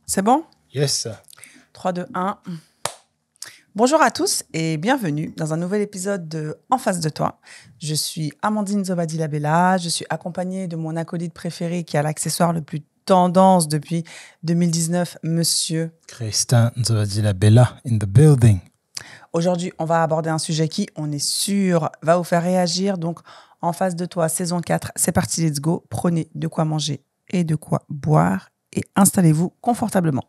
C'est bon? Yes. 3, 2, 1. Bonjour à tous et bienvenue dans un nouvel épisode de En face de toi. Je suis Amandine Zobadi-Labella. Je suis accompagnée de mon acolyte préféré qui a l'accessoire le plus tendance depuis 2019, monsieur Christin Zobadi-Labella in the building. Aujourd'hui, on va aborder un sujet qui, on est sûr, va vous faire réagir. Donc, En face de toi, saison 4, c'est parti, let's go. Prenez de quoi manger et de quoi boire et installez-vous confortablement.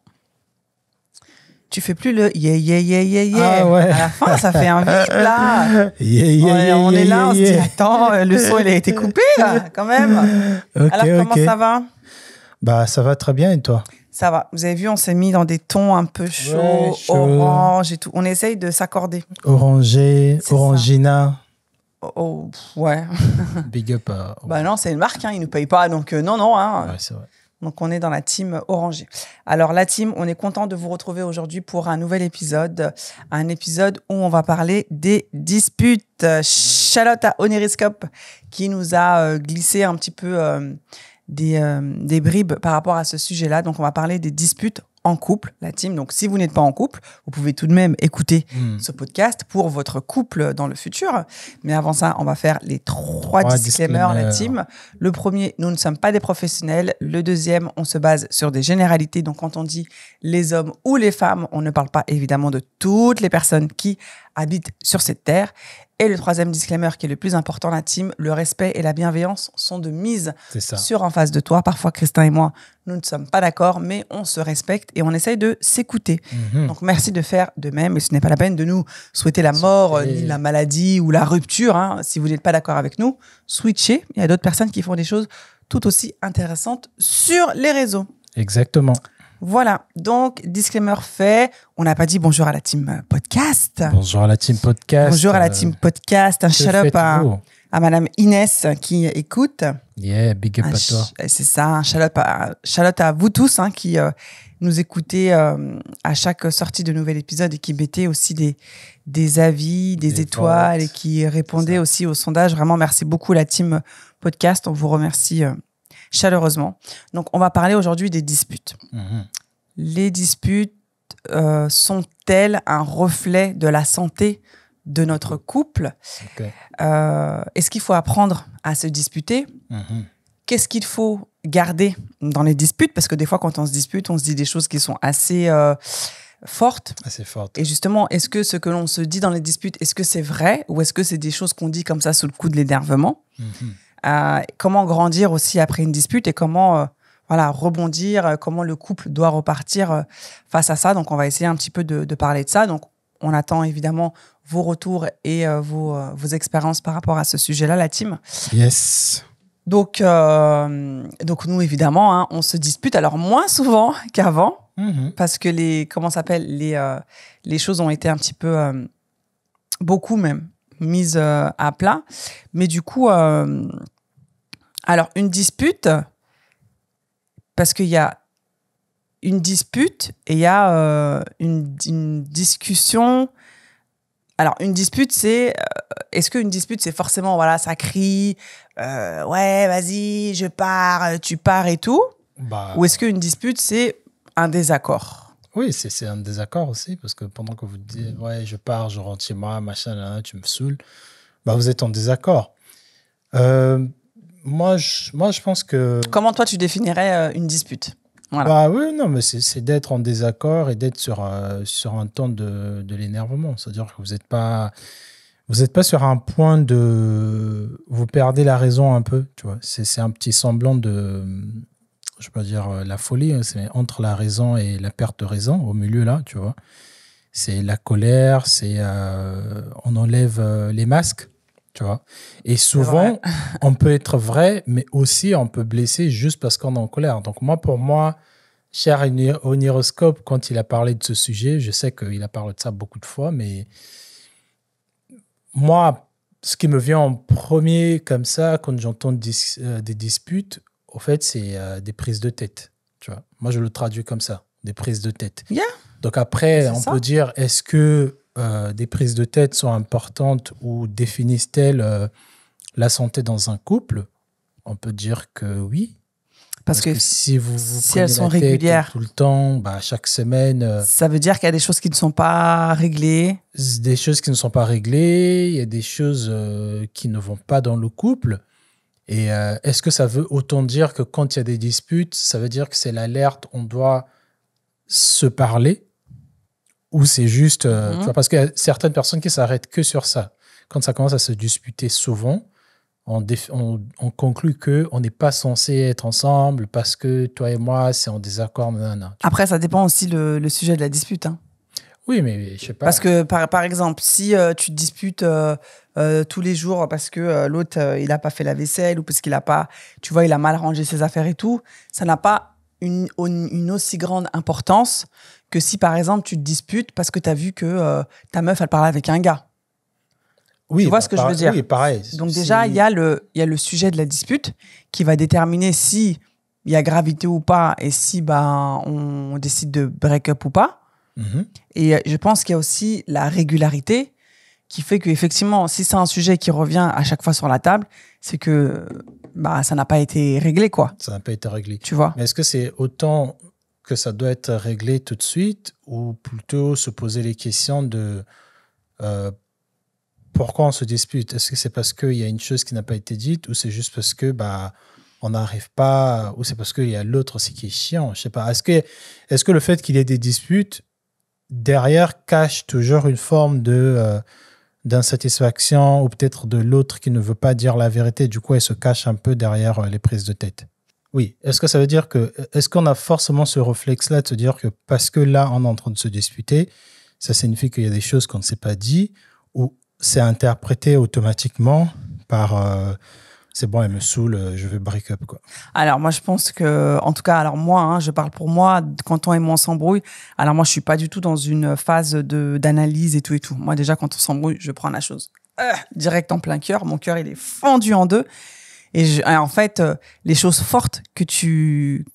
Tu fais plus le yeah, yeah, yeah, yeah, yeah. Ah ouais. À la fin, ça fait un vide, là. Yeah, On est là, on se dit, attends, le son, il a été coupé, là, quand même. Ok, Alors, comment ça va? Bah, ça va très bien, et toi? Ça va. Vous avez vu, on s'est mis dans des tons un peu chauds, chaud. orange et tout. On essaye de s'accorder. Orangé, C'est Orangina. Oh, ouais. Big up. Bah non, c'est une marque, hein, ils nous payent pas, donc non. Hein. Ouais, c'est vrai. Donc on est dans la team Orangé. Alors la team, on est content de vous retrouver aujourd'hui pour un nouvel épisode. Un épisode où on va parler des disputes. Shout-out à Oneriscope qui nous a glissé un petit peu des bribes par rapport à ce sujet-là. Donc on va parler des disputes en couple, la team. Donc si vous n'êtes pas en couple, vous pouvez tout de même écouter ce podcast pour votre couple dans le futur. Mais avant ça, on va faire les trois disclaimers, la team. Le premier, nous ne sommes pas des professionnels. Le deuxième, on se base sur des généralités. Donc quand on dit les hommes ou les femmes, on ne parle pas évidemment de toutes les personnes qui habitent sur cette terre. Et le troisième disclaimer qui est le plus important, la team, le respect et la bienveillance sont de mise sur En face de toi. Parfois, Christin et moi, nous ne sommes pas d'accord, mais on se respecte et on essaye de s'écouter. Donc, merci de faire de même. Et ce n'est pas la peine de nous souhaiter la mort, ni la maladie ou la rupture. Hein. Si vous n'êtes pas d'accord avec nous, switchez. Il y a d'autres personnes qui font des choses tout aussi intéressantes sur les réseaux. Exactement. Voilà, donc disclaimer fait. On n'a pas dit bonjour à la team podcast. Bonjour à la team podcast. Bonjour à la team podcast. Un shout-out à Madame Inès qui écoute. Yeah, big up à toi. C'est ça, un shout-out à vous tous qui nous écoutez à chaque sortie de nouvel épisode et qui mettez aussi des avis, des étoiles et qui répondez aussi au sondage. Vraiment, merci beaucoup la team podcast. On vous remercie chaleureusement. Donc, on va parler aujourd'hui des disputes. Les disputes sont-elles un reflet de la santé de notre couple? Est-ce qu'il faut apprendre à se disputer? Qu'est-ce qu'il faut garder dans les disputes? Parce que des fois, quand on se dispute, on se dit des choses qui sont assez fortes. Assez fortes. Et justement, est-ce que ce que l'on se dit dans les disputes, est-ce que c'est vrai ou est-ce que c'est des choses qu'on dit comme ça sous le coup de l'énervement? Comment grandir aussi après une dispute et comment rebondir, comment le couple doit repartir face à ça. Donc, on va essayer un petit peu de parler de ça. Donc, on attend évidemment vos retours et vos expériences par rapport à ce sujet-là, la team. Yes. Donc nous, évidemment, hein, on se dispute. Alors, moins souvent qu'avant, parce que les choses ont été un petit peu, beaucoup même, mises à plat. Mais du coup, alors, une dispute, parce qu'il y a une dispute et il y a une discussion. Alors, une dispute, c'est... est-ce qu'une dispute, c'est forcément, voilà, ça crie, ouais, vas-y, je pars, tu pars et tout? Ou est-ce qu'une dispute, c'est un désaccord? Oui, c'est un désaccord aussi, parce que pendant que vous dites, ouais, je pars, je rentre chez moi, machin, là, tu me saoules, vous êtes en désaccord. Moi, je pense que... Comment toi, tu définirais une dispute? Voilà. Oui, non, mais c'est d'être en désaccord et d'être sur un temps de l'énervement. C'est-à-dire que vous n'êtes pas sur un point de... Vous perdez la raison un peu, tu vois. C'est un petit semblant de... Je ne peux pas dire la folie, hein, c'est entre la raison et la perte de raison, au milieu là, tu vois. C'est la colère, on enlève les masques. Tu vois. Et souvent, on peut être vrai, mais aussi on peut blesser juste parce qu'on est en colère. Donc pour moi, cher Oniroscope, quand il a parlé de ce sujet, je sais qu'il a parlé de ça beaucoup de fois, mais moi, ce qui me vient en premier comme ça, quand j'entends des disputes, au fait, c'est des prises de tête. Tu vois. Moi, je le traduis comme ça, des prises de tête. Yeah. Donc après, on peut dire, est-ce que des prises de tête sont importantes ou définissent-elles la santé dans un couple? On peut dire que oui. Parce que si vous si elles sont régulières tout le temps, chaque semaine... ça veut dire qu'il y a des choses qui ne sont pas réglées. Des choses qui ne sont pas réglées, il y a des choses qui ne vont pas dans le couple. Et est-ce que ça veut autant dire que quand il y a des disputes, ça veut dire que c'est l'alerte, on doit se parler? Ou c'est juste... tu vois, parce qu'il y a certaines personnes qui s'arrêtent que sur ça. Quand ça commence à se disputer souvent, on conclut qu'on n'est pas censé être ensemble parce que toi et moi, c'est en désaccord. Non. Après, ça dépend aussi le sujet de la dispute. Hein. Oui, mais je sais pas. Parce que, par exemple, si tu te disputes tous les jours parce que l'autre, il n'a pas fait la vaisselle ou parce qu'il a pas, tu vois, il a mal rangé ses affaires et tout, ça n'a pas une aussi grande importance que si, par exemple, tu te disputes parce que tu as vu que ta meuf, elle parle avec un gars. Oui, tu vois ce que je veux dire? Oui, pareil. Donc déjà, il y a le sujet de la dispute qui va déterminer si il y a gravité ou pas et si on décide de break up ou pas. Et je pense qu'il y a aussi la régularité qui fait qu'effectivement, si c'est un sujet qui revient à chaque fois sur la table, c'est que ça n'a pas été réglé, quoi. Ça n'a pas été réglé. Tu vois? Mais est-ce que c'est autant que ça doit être réglé tout de suite ou plutôt se poser les questions de pourquoi on se dispute? Est-ce que c'est parce qu'il y a une chose qui n'a pas été dite ou c'est juste parce que on n'arrive pas, ou c'est parce qu'il y a l'autre aussi qui est chiant? Je sais pas. Est-ce que le fait qu'il y ait des disputes derrière cache toujours une forme d'insatisfaction ou peut-être de l'autre qui ne veut pas dire la vérité, du coup elle se cache un peu derrière les prises de tête? Oui. Est-ce que ça veut dire est-ce qu'on a forcément ce réflexe-là de se dire que parce que là on est en train de se disputer, ça signifie qu'il y a des choses qu'on ne s'est pas dit, ou c'est interprété automatiquement par c'est bon, elle me saoule, je vais break up, quoi? Alors moi je pense que, en tout cas, alors moi, je parle pour moi, quand on et moi on s'embrouille, alors moi je suis pas du tout dans une phase d'analyse et tout. Moi déjà quand on s'embrouille, je prends la chose direct en plein cœur, mon cœur il est fendu en deux et en fait les choses fortes que tu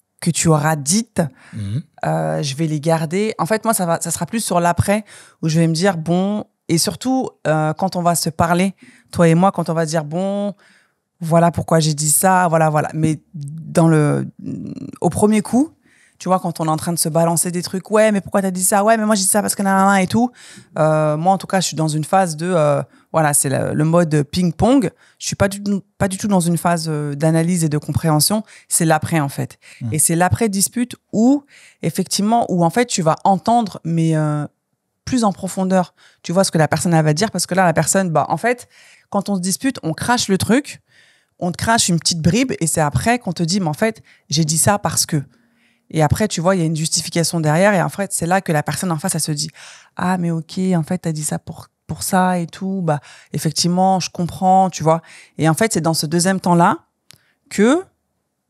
auras dites, je vais les garder. En fait moi ça sera plus sur l'après où je vais me dire bon, et surtout quand on va se parler, toi et moi, quand on va dire bon, voilà pourquoi j'ai dit ça, voilà. Mais au premier coup, tu vois, quand on est en train de se balancer des trucs, ouais, mais pourquoi t'as dit ça? Ouais, mais moi j'ai dit ça parce que nanana et tout. Moi, en tout cas, je suis dans une phase de, c'est le mode ping-pong. Je suis pas du tout dans une phase d'analyse et de compréhension. C'est l'après, en fait. Et c'est l'après-dispute où, effectivement, où en fait, tu vas entendre, mais plus en profondeur, tu vois ce que la personne elle va dire, parce que là, la personne, en fait, quand on se dispute, on crache le truc, on te crache une petite bribe et c'est après qu'on te dit, mais en fait, j'ai dit ça parce que. Et après, tu vois, il y a une justification derrière et en fait, c'est là que la personne en face, elle se dit, ah, mais ok, en fait, t'as dit ça pour ça et tout. Effectivement, je comprends, tu vois. Et en fait, c'est dans ce deuxième temps-là que,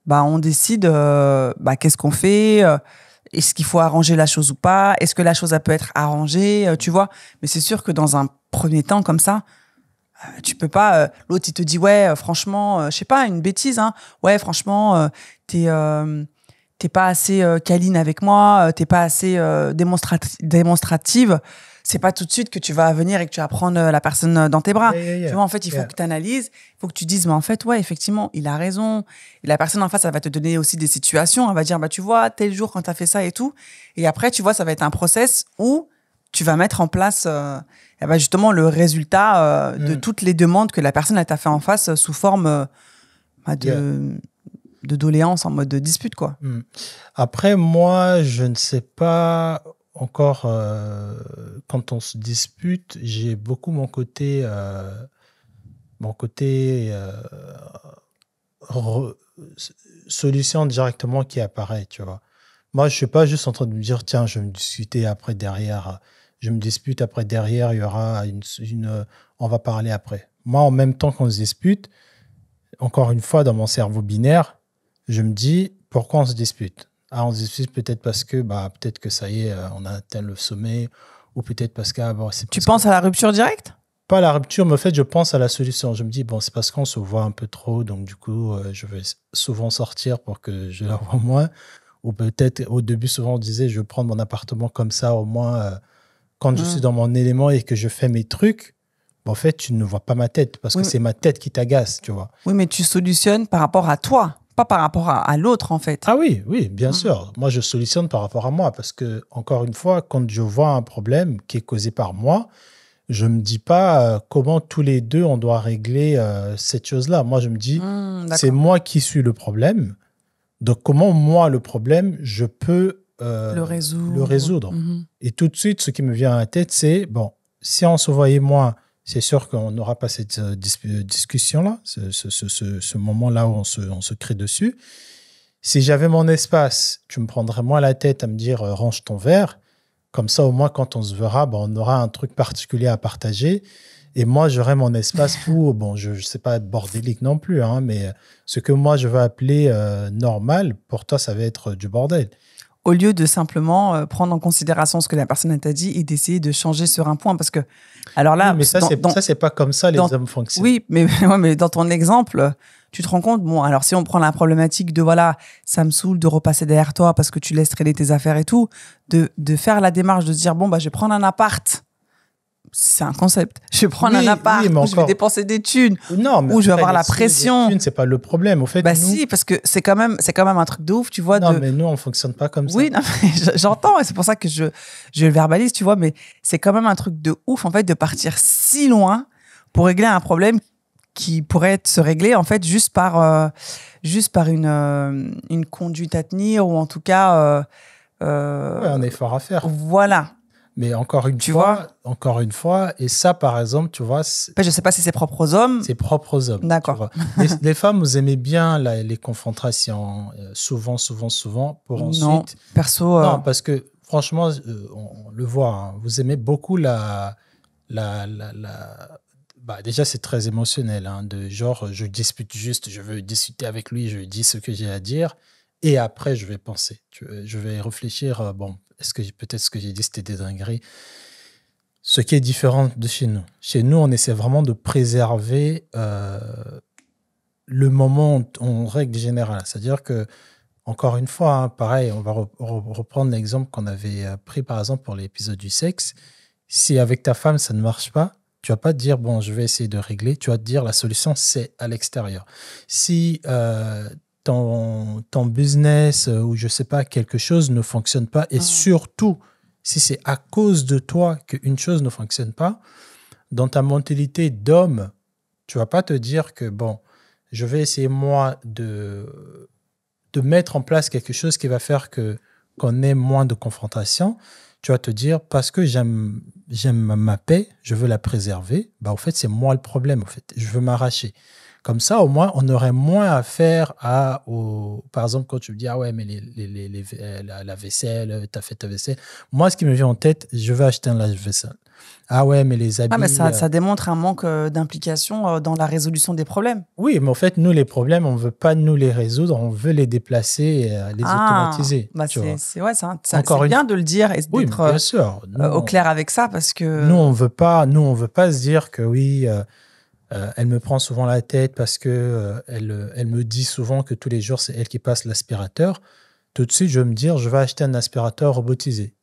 on décide, qu'est-ce qu'on fait, est-ce qu'il faut arranger la chose ou pas, est-ce que la chose, elle peut être arrangée, tu vois. Mais c'est sûr que dans un premier temps comme ça, tu peux pas, l'autre il te dit ouais franchement je sais pas, une bêtise, hein, ouais franchement t'es pas assez câline avec moi, t'es pas assez démonstrative, c'est pas tout de suite que tu vas venir et que tu vas prendre la personne dans tes bras. Tu vois, en fait il faut que tu analyses, il faut que tu dises mais en fait ouais effectivement il a raison, et la personne en face elle va te donner aussi des situations, elle va dire tu vois tel jour quand t'as fait ça et tout, et après tu vois ça va être un process où tu vas mettre en place justement le résultat de toutes les demandes que la personne t'a fait en face sous forme de doléances en mode de dispute, quoi. Après, moi, je ne sais pas encore, quand on se dispute, j'ai beaucoup mon côté solution directement qui apparaît, tu vois. Moi, je ne suis pas juste en train de me dire, tiens, je vais me discuter après derrière. Je me dispute après derrière, il y aura on va parler après. Moi, en même temps qu'on se dispute, encore une fois, dans mon cerveau binaire, je me dis, pourquoi on se dispute? On se dispute peut-être parce que, peut-être que ça y est, on a atteint le sommet, ou peut-être parce que... Tu penses à la rupture directe? Pas la rupture, mais en fait, je pense à la solution. Je me dis, c'est parce qu'on se voit un peu trop, donc du coup, je vais souvent sortir pour que je la vois moins. Ou peut-être, au début, souvent, on disait, je vais prendre mon appartement comme ça, au moins... quand je suis dans mon élément et que je fais mes trucs, en fait, tu ne vois pas ma tête parce que c'est ma tête qui t'agace, tu vois. Oui, mais tu solutionnes par rapport à toi. pas par rapport à l'autre, en fait. Ah oui, oui, bien sûr. Moi, je solutionne par rapport à moi parce que, encore une fois, quand je vois un problème qui est causé par moi, je ne me dis pas comment tous les deux on doit régler cette chose-là. Moi, je me dis, c'est D'accord. moi qui suis le problème. Donc, comment moi, le problème, je peux Le le résoudre. Mhm. Et tout de suite, ce qui me vient à la tête, c'est, bon, si on se voyait moi, c'est sûr qu'on n'aura pas cette discussion-là, ce moment-là où on se crie dessus. Si j'avais mon espace, tu me prendrais moins la tête à me dire range ton verre. Comme ça, au moins, quand on se verra, ben, on aura un truc particulier à partager. Et moi, j'aurai mon espace où, bon, je ne sais pas être bordélique non plus, hein, mais ce que moi, je vais appeler normal, pour toi, ça va être du bordel. Au lieu de simplement prendre en considération ce que la personne t'a dit et d'essayer de changer sur un point. Parce que, alors là, Oui, mais ça, c'est pas comme ça les hommes fonctionnent. Oui, mais, ouais, mais dans ton exemple, tu te rends compte, bon, alors si on prend la problématique de, voilà, ça me saoule de repasser derrière toi parce que tu laisses traîner tes affaires et tout, de faire la démarche de se dire, bon, bah, je vais prendre un appart. C'est un concept. Je vais prendre un appart où je vais dépenser des thunes, non, mais où je vais avoir la pression. Les thunes, c'est pas le problème. Au fait, bah si, parce que c'est quand même un truc de ouf, tu vois. Non, mais nous, on fonctionne pas comme ça. Oui, non, j'entends, et c'est pour ça que je le verbalise, tu vois, mais c'est quand même un truc de ouf, en fait, de partir si loin pour régler un problème qui pourrait se régler, en fait, juste par une conduite à tenir, ou en tout cas... ouais, un effort à faire. Voilà. Mais encore une fois, et ça, par exemple, tu vois... Je sais pas si c'est propre aux hommes. C'est propre aux hommes. D'accord. Les femmes, vous aimez bien les confrontations, souvent, pour ensuite... Non, perso... Non, parce que, franchement, on le voit, hein, vous aimez beaucoup bah, déjà, c'est très émotionnel, hein, de genre, je dispute juste, je veux discuter avec lui, je lui dis ce que j'ai à dire, et après, je vais penser. Je vais réfléchir, bon, peut-être ce que j'ai dit, c'était des dingueries. Ce qui est différent de chez nous. Chez nous, on essaie vraiment de préserver le moment en règle générale. C'est-à-dire que, encore une fois, hein, pareil, on va reprendre l'exemple qu'on avait pris, par exemple, pour l'épisode du sexe. Si avec ta femme, ça ne marche pas, tu vas pas te dire, bon, je vais essayer de régler. Tu vas te dire, la solution, c'est à l'extérieur. Si ton business ou je sais pas, quelque chose ne fonctionne pas, et surtout, si c'est à cause de toi qu'une chose ne fonctionne pas, dans ta mentalité d'homme, tu vas pas te dire que, bon, je vais essayer, moi, de mettre en place quelque chose qui va faire qu'on ait moins de confrontation. Tu vas te dire, parce que j'aime ma paix, je veux la préserver, bah, au fait, c'est moi le problème, au fait. Je veux m'arracher. Comme ça, au moins, on aurait moins affaire par exemple, quand tu me dis, ah ouais, mais la vaisselle, tu as fait ta vaisselle. Moi, ce qui me vient en tête, je vais acheter un lave-vaisselle. Ah ouais, mais les habits... Ah, mais ça démontre un manque d'implication dans la résolution des problèmes. Oui, mais en fait, nous, les problèmes, on ne veut pas nous les résoudre, on veut les déplacer et les automatiser. Bah c'est bien de le dire et d'être bien sûr. Au clair avec ça, parce que... Nous, on veut pas se dire que oui... elle me prend souvent la tête parce que elle me dit souvent que tous les jours, c'est elle qui passe l'aspirateur. Tout de suite, je vais me dire, je vais acheter un aspirateur robotisé.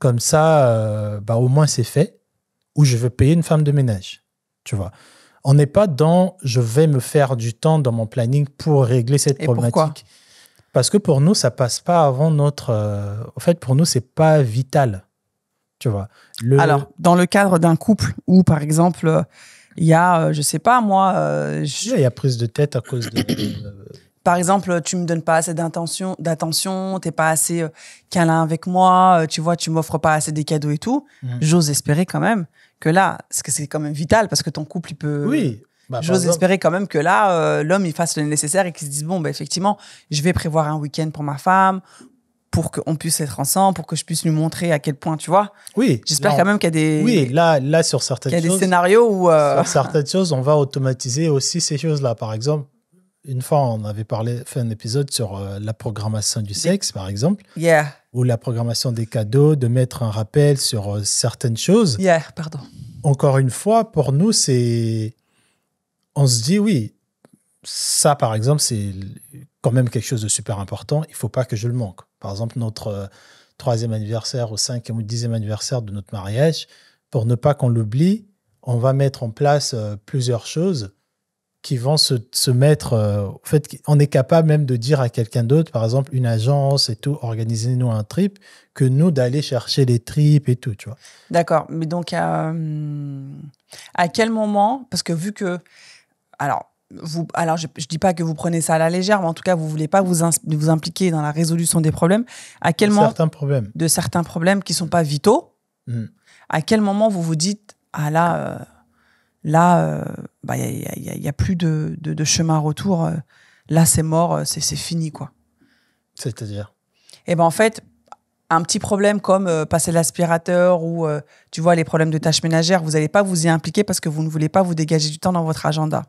Comme ça, bah, au moins, c'est fait. Ou je vais payer une femme de ménage. Tu vois. On n'est pas dans, je vais me faire du temps dans mon planning pour régler cette problématique. Pourquoi ? Parce que pour nous, ça passe pas avant notre... en fait, pour nous, c'est pas vital. Tu vois. Alors, dans le cadre d'un couple où, par exemple... Il y a, je sais pas, moi... il y a prise de tête à cause de... Par exemple, tu me donnes pas assez d'attention, t'es pas assez câlin avec moi, tu vois, tu m'offres pas assez des cadeaux et tout. J'ose espérer quand même que là, parce que c'est quand même vital, parce que ton couple, il peut... Oui. J'ose espérer quand même que là, l'homme, il fasse le nécessaire et qu'il se dise, bon, effectivement, je vais prévoir un week-end pour ma femme, pour qu'on puisse être ensemble, pour que je puisse lui montrer à quel point, tu vois. Oui. J'espère quand même qu'il y a des... Oui, là sur certaines choses... Il y a des scénarios où... Sur certaines choses, on va automatiser aussi ces choses-là. Par exemple, une fois, on avait fait un épisode sur la programmation du sexe, par exemple. Yeah. Ou la programmation des cadeaux, de mettre un rappel sur certaines choses. Yeah, pardon. Encore une fois, pour nous, on se dit, oui, ça, par exemple, c'est quand même quelque chose de super important. Il ne faut pas que je le manque. Par exemple, notre 3e anniversaire ou 5e ou 10e anniversaire de notre mariage, pour ne pas qu'on l'oublie, on va mettre en place plusieurs choses qui vont se mettre... en fait, on est capable même de dire à quelqu'un d'autre, par exemple, une agence et tout, organisez-nous un trip, que nous, d'aller chercher les trips et tout, tu vois. D'accord. Mais donc, à quel moment, parce que vu que... Alors, je ne dis pas que vous prenez ça à la légère, mais en tout cas, vous ne voulez pas vous impliquer dans la résolution des problèmes. À quel moment... Certains problèmes. De certains problèmes qui ne sont pas vitaux. À quel moment vous vous dites, ah là... il y a plus de chemin retour. Là, c'est mort, c'est fini, quoi. C'est-à-dire? Eh ben, en fait, un petit problème comme passer l'aspirateur ou, tu vois, les problèmes de tâches ménagères, vous n'allez pas vous y impliquer parce que vous ne voulez pas vous dégager du temps dans votre agenda.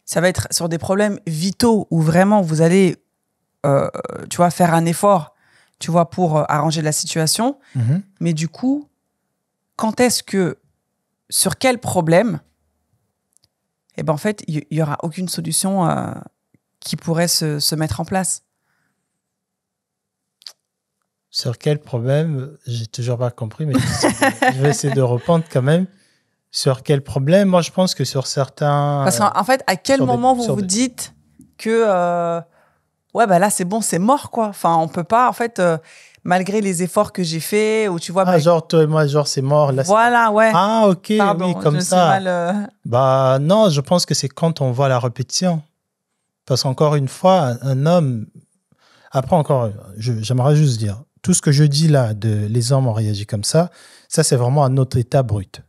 Ça va être sur des problèmes vitaux où vraiment vous allez, tu vois, faire un effort, tu vois, pour arranger la situation. Mais du coup, quand est-ce que sur quel problème, eh ben en fait, il n'y aura aucune solution qui pourrait se mettre en place. Sur quel problème? J'ai toujours pas compris, mais je vais essayer de répondre quand même. Sur quel problème? Moi, je pense que sur certains... Parce qu'en fait, à quel moment vous dites que ouais, bah là, c'est bon, c'est mort, quoi. Enfin, on peut pas, en fait... malgré les efforts que j'ai faits, ou tu vois... genre, toi et moi, genre, c'est mort. Là, voilà, ouais. Ah, ok, pardon, oui, comme ça. Bah, non, je pense que c'est quand on voit la répétition. Parce qu'encore une fois, un homme... Après, encore, j'aimerais juste dire, tout ce que je dis là, les hommes ont réagi comme ça, c'est vraiment un autre état brut.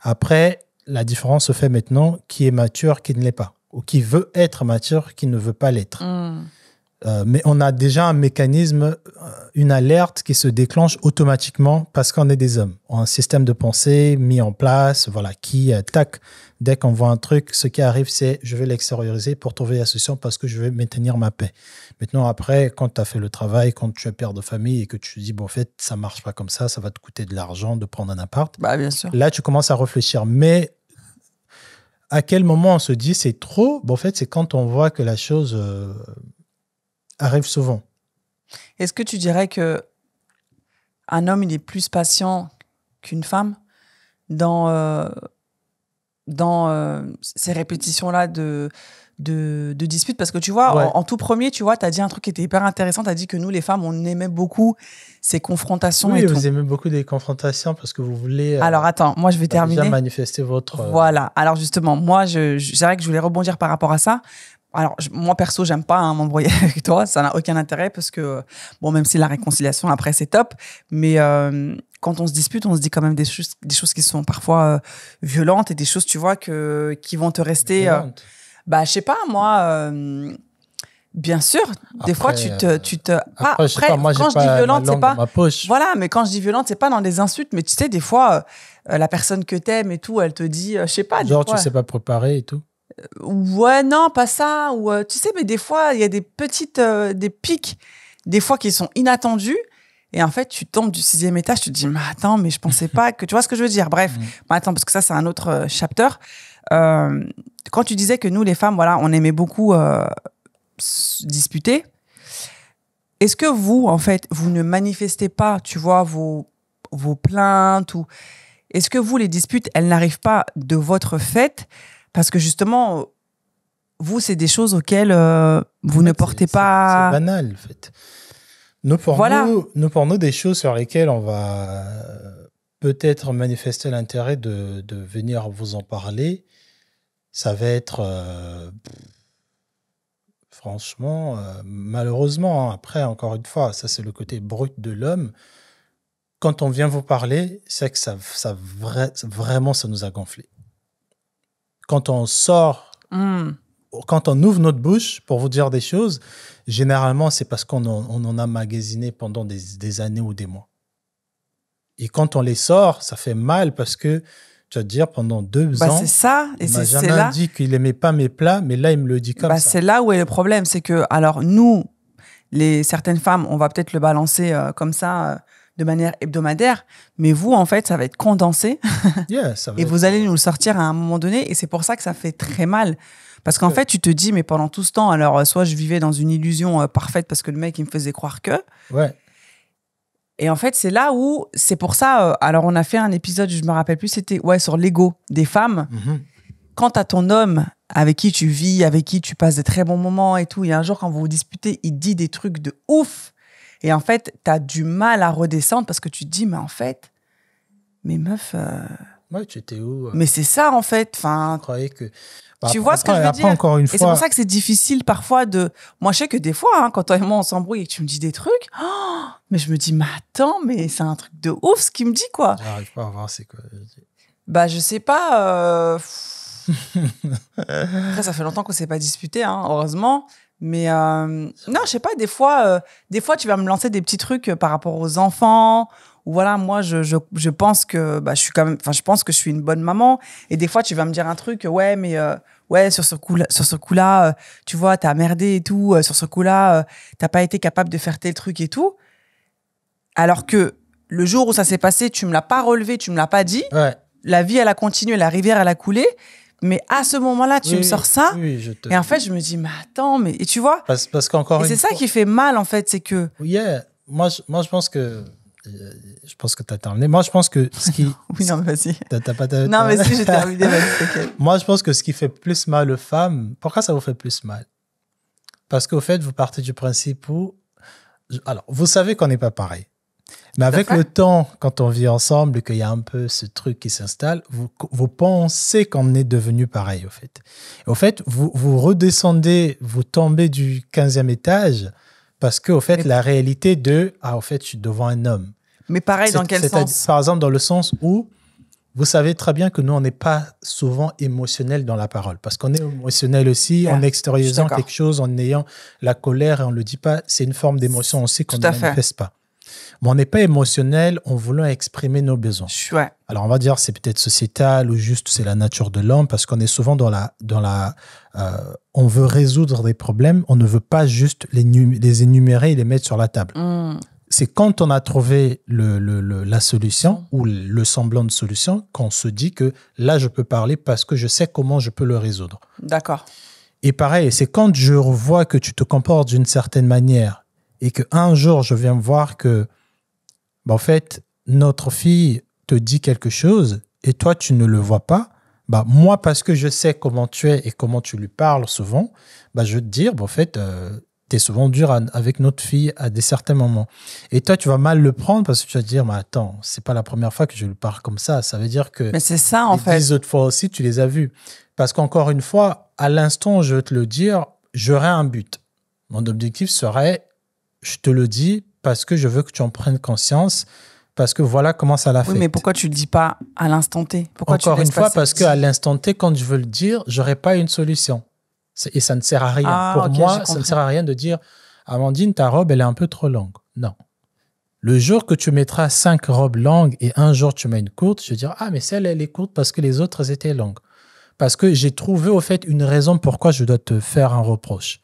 Après, la différence se fait maintenant qui est mature, qui ne l'est pas. Ou qui veut être mature, qui ne veut pas l'être. Mais on a déjà un mécanisme, une alerte qui se déclenche automatiquement parce qu'on est des hommes. On a un système de pensée mis en place, voilà, qui, tac, dès qu'on voit un truc, ce qui arrive, c'est je vais l'extérioriser pour trouver la solution parce que je vais maintenir ma paix. Maintenant, après, quand tu as fait le travail, quand tu es père de famille et que tu te dis, bon, en fait, ça marche pas comme ça va te coûter de l'argent de prendre un appart. Bah, bien sûr. Là, tu commences à réfléchir. Mais à quel moment on se dit c'est trop? Bon, en fait, c'est quand on voit que la chose... arrive souvent. Est-ce que tu dirais que un homme il est plus patient qu'une femme dans ces répétitions-là de disputes? Parce que tu vois, ouais. en tout premier, tu vois, tu as dit un truc qui était hyper intéressant. Tu as dit que nous, les femmes, on aimait beaucoup ces confrontations. Oui, et vous tout. aimez beaucoup des confrontations parce que vous voulez... Alors, attends, moi, je vais terminer. Déjà manifester votre... Voilà. Alors, justement, moi, c'est vrai que je voulais rebondir par rapport à ça. Alors, moi, perso, j'aime pas m'embrouiller avec toi. Ça n'a aucun intérêt parce que, bon, même si la réconciliation, après, c'est top. Mais quand on se dispute, on se dit quand même des choses qui sont parfois violentes et des choses, tu vois, qui vont te rester... je sais pas, moi... bien sûr, des fois, tu te... Après, je sais pas, moi, quand je dis violente, c'est pas... ma poche. Voilà, mais quand je dis violente, c'est pas dans des insultes. Mais tu sais, des fois, la personne que t'aimes et tout, elle te dit, je sais pas... Genre, tu sais pas préparer et tout. Ouais, non, pas ça. Ou tu sais, mais des fois, il y a des petites, des pics, des fois qui sont inattendus. Et en fait, tu tombes du 6e étage, tu te dis, mais attends, mais je pensais pas que... Tu vois ce que je veux dire? Bref, attends, parce que ça, c'est un autre chapter. Quand tu disais que nous, les femmes, voilà, on aimait beaucoup disputer, est-ce que vous, en fait, vous ne manifestez pas, tu vois, vos plaintes ou... Est-ce que vous, les disputes, elles n'arrivent pas de votre fait? Parce que justement, vous, c'est des choses auxquelles vous ne portez pas... C'est banal, en fait. Nous, pour nous, des choses sur lesquelles on va peut-être manifester l'intérêt de venir vous en parler, ça va être, franchement, malheureusement, après, encore une fois, ça c'est le côté brut de l'homme. Quand on vient vous parler, c'est que vraiment, ça nous a gonflé. Quand on sort, quand on ouvre notre bouche pour vous dire des choses, généralement, c'est parce qu'on en a magasiné pendant des années ou des mois. Et quand on les sort, ça fait mal parce que, tu vas te dire, pendant 2 ans, c'est ça. Et il m'a jamais dit qu'il n'aimait pas mes plats, mais là, il me le dit comme ça. C'est là où est le problème. C'est que, alors, nous, certaines femmes, on va peut-être le balancer comme ça... de manière hebdomadaire, mais vous, en fait, ça va être condensé et vous allez nous le sortir à un moment donné et c'est pour ça que ça fait très mal. Parce qu'en fait, tu te dis, mais pendant tout ce temps, alors, soit je vivais dans une illusion parfaite parce que le mec, il me faisait croire que... Ouais. Et en fait, c'est là où... C'est pour ça... alors, on a fait un épisode, je me rappelle plus, c'était sur l'ego des femmes. quand t'as ton homme avec qui tu vis, avec qui tu passes des très bons moments et tout, et un jour, quand vous vous disputez, il dit des trucs de ouf. Et en fait, t'as du mal à redescendre parce que tu te dis, mais en fait, mais meuf... Ouais, tu étais où Mais c'est ça, en fait. Enfin, Je croyais que... tu vois ce que je veux dire? Encore une et c'est fois... pour ça que c'est difficile parfois de... Moi, je sais que des fois, hein, quand toi et moi, on s'embrouille et que tu me dis des trucs, mais je me dis, mais attends, mais c'est un truc de ouf ce qu'il me dit, quoi. J'arrive pas à voir c'est quoi. Bah, je sais pas... Après, ça fait longtemps qu'on s'est pas disputé, hein, heureusement. Mais non, je sais pas, des fois, tu vas me lancer des petits trucs par rapport aux enfants. Ou voilà, moi, je pense que bah, je suis quand même... Enfin, je pense que je suis une bonne maman. Et des fois, tu vas me dire un truc, ouais, mais... ouais, sur ce coup-là, tu vois, t'as merdé et tout. Sur ce coup-là, t'as pas été capable de faire tel truc et tout. Alors que le jour où ça s'est passé, tu me l'as pas relevé, tu me l'as pas dit. Ouais. La vie, elle a continué, la rivière, elle a coulé. Mais à ce moment-là, tu me sors ça. Oui, Et en fait, je me dis, mais attends, mais... Et tu vois, parce qu'encore et c'est ça qui fait mal, en fait, c'est que... Yeah. Moi, je pense que... Je pense que tu as terminé. Moi, je pense que ce qui... Oui, non, mais vas-y. T'as pas... Non, mais si, j'ai terminé, vas-y, t'inquiète. Moi, je pense que ce qui fait plus mal aux femmes... Pourquoi ça vous fait plus mal? Parce qu'au fait, vous partez du principe où... Alors, vous savez qu'on n'est pas pareil. Mais avec le temps, quand on vit ensemble et qu'il y a un peu ce truc qui s'installe, vous pensez qu'on est devenu pareil, au fait. Et au fait, vous redescendez, vous tombez du 15e étage parce que, au fait, la réalité de « Ah, au fait, je suis devant un homme ». Mais pareil, dans quel sens? Par exemple, dans le sens où vous savez très bien que nous, on n'est pas souvent émotionnel dans la parole. Parce qu'on est émotionnel aussi en extériorisant quelque chose, en ayant la colère et on ne le dit pas. C'est une forme d'émotion aussi qu'on ne manifeste pas. Mais on n'est pas émotionnel en voulant exprimer nos besoins. Ouais. Alors, on va dire c'est peut-être sociétal ou juste c'est la nature de l'homme parce qu'on est souvent on veut résoudre des problèmes, on ne veut pas juste les énumérer et les mettre sur la table. C'est quand on a trouvé la solution ou le semblant de solution qu'on se dit que là, je peux parler parce que je sais comment je peux le résoudre. D'accord. Et pareil, c'est quand je vois que tu te comportes d'une certaine manière et qu'un jour, je viens voir que en fait, notre fille te dit quelque chose et toi, tu ne le vois pas. Moi, parce que je sais comment tu es et comment tu lui parles souvent, je vais te dire, en fait, tu es souvent dur avec notre fille à des certains moments. Et toi, tu vas mal le prendre parce que tu vas te dire, mais attends, c'est pas la première fois que je lui parle comme ça. Ça veut dire que mais c'est ça, en fait. 10 autres fois aussi, tu les as vus. Parce qu'encore une fois, à l'instant, je vais te le dire, j'aurai un but. Mon objectif serait, je te le dis, parce que je veux que tu en prennes conscience, parce que voilà comment ça l'affecte. Oui, mais pourquoi tu ne le dis pas à l'instant T? Pourquoi Encore une fois, parce qu'à l'instant T, quand je veux le dire, je n'aurai pas une solution. Et ça ne sert à rien. Pour moi, ça ne sert à rien de dire « Amandine, ta robe, elle est un peu trop longue. » Non. Le jour que tu mettras 5 robes longues et un jour tu mets une courte, je vais dire « Ah, mais celle, elle est courte parce que les autres étaient longues. » Parce que j'ai trouvé, au fait, une raison pourquoi je dois te faire un reproche.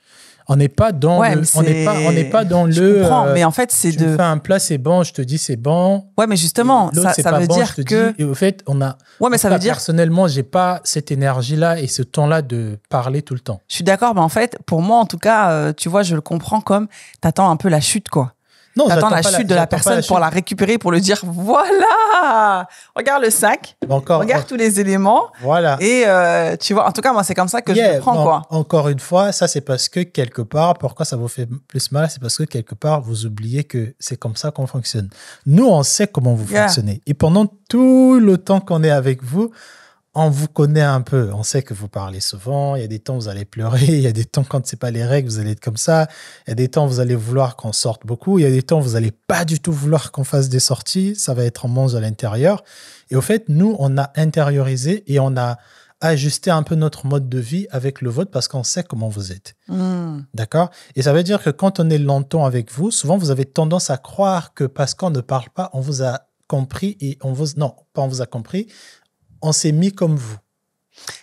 On n'est pas dans on n'est pas dans je comprends, mais en fait, c'est tu me fais un plat, c'est bon, je te dis c'est bon. Ouais, mais justement, ça veut bon, dire que... Et au fait, on a... Ouais, mais ça veut dire... Personnellement, j'ai pas cette énergie-là et ce temps-là de parler tout le temps. Je suis d'accord, mais en fait, pour moi, en tout cas, tu vois, je le comprends comme t'attends un peu la chute, quoi. Non, t'attends la chute de la personne pour la récupérer, pour le dire, voilà, regarde le sac, regarde tous les éléments. Voilà. Et tu vois, en tout cas, moi, c'est comme ça que je le prends, quoi. Encore une fois, ça, c'est parce que quelque part, pourquoi ça vous fait plus mal, c'est parce que quelque part, vous oubliez que c'est comme ça qu'on fonctionne. Nous, on sait comment vous fonctionnez. Et pendant tout le temps qu'on est avec vous, on vous connaît un peu. On sait que vous parlez souvent. Il y a des temps où vous allez pleurer. Il y a des temps quand c'est pas les règles, vous allez être comme ça. Il y a des temps où vous allez vouloir qu'on sorte beaucoup. Il y a des temps où vous allez pas du tout vouloir qu'on fasse des sorties. Ça va être en mange à l'intérieur. Et au fait, nous, on a intériorisé et on a ajusté un peu notre mode de vie avec le vôtre parce qu'on sait comment vous êtes. D'accord? Et ça veut dire que quand on est longtemps avec vous, souvent, vous avez tendance à croire que parce qu'on ne parle pas, on vous a compris et non, pas on vous a compris, on s'est mis comme vous.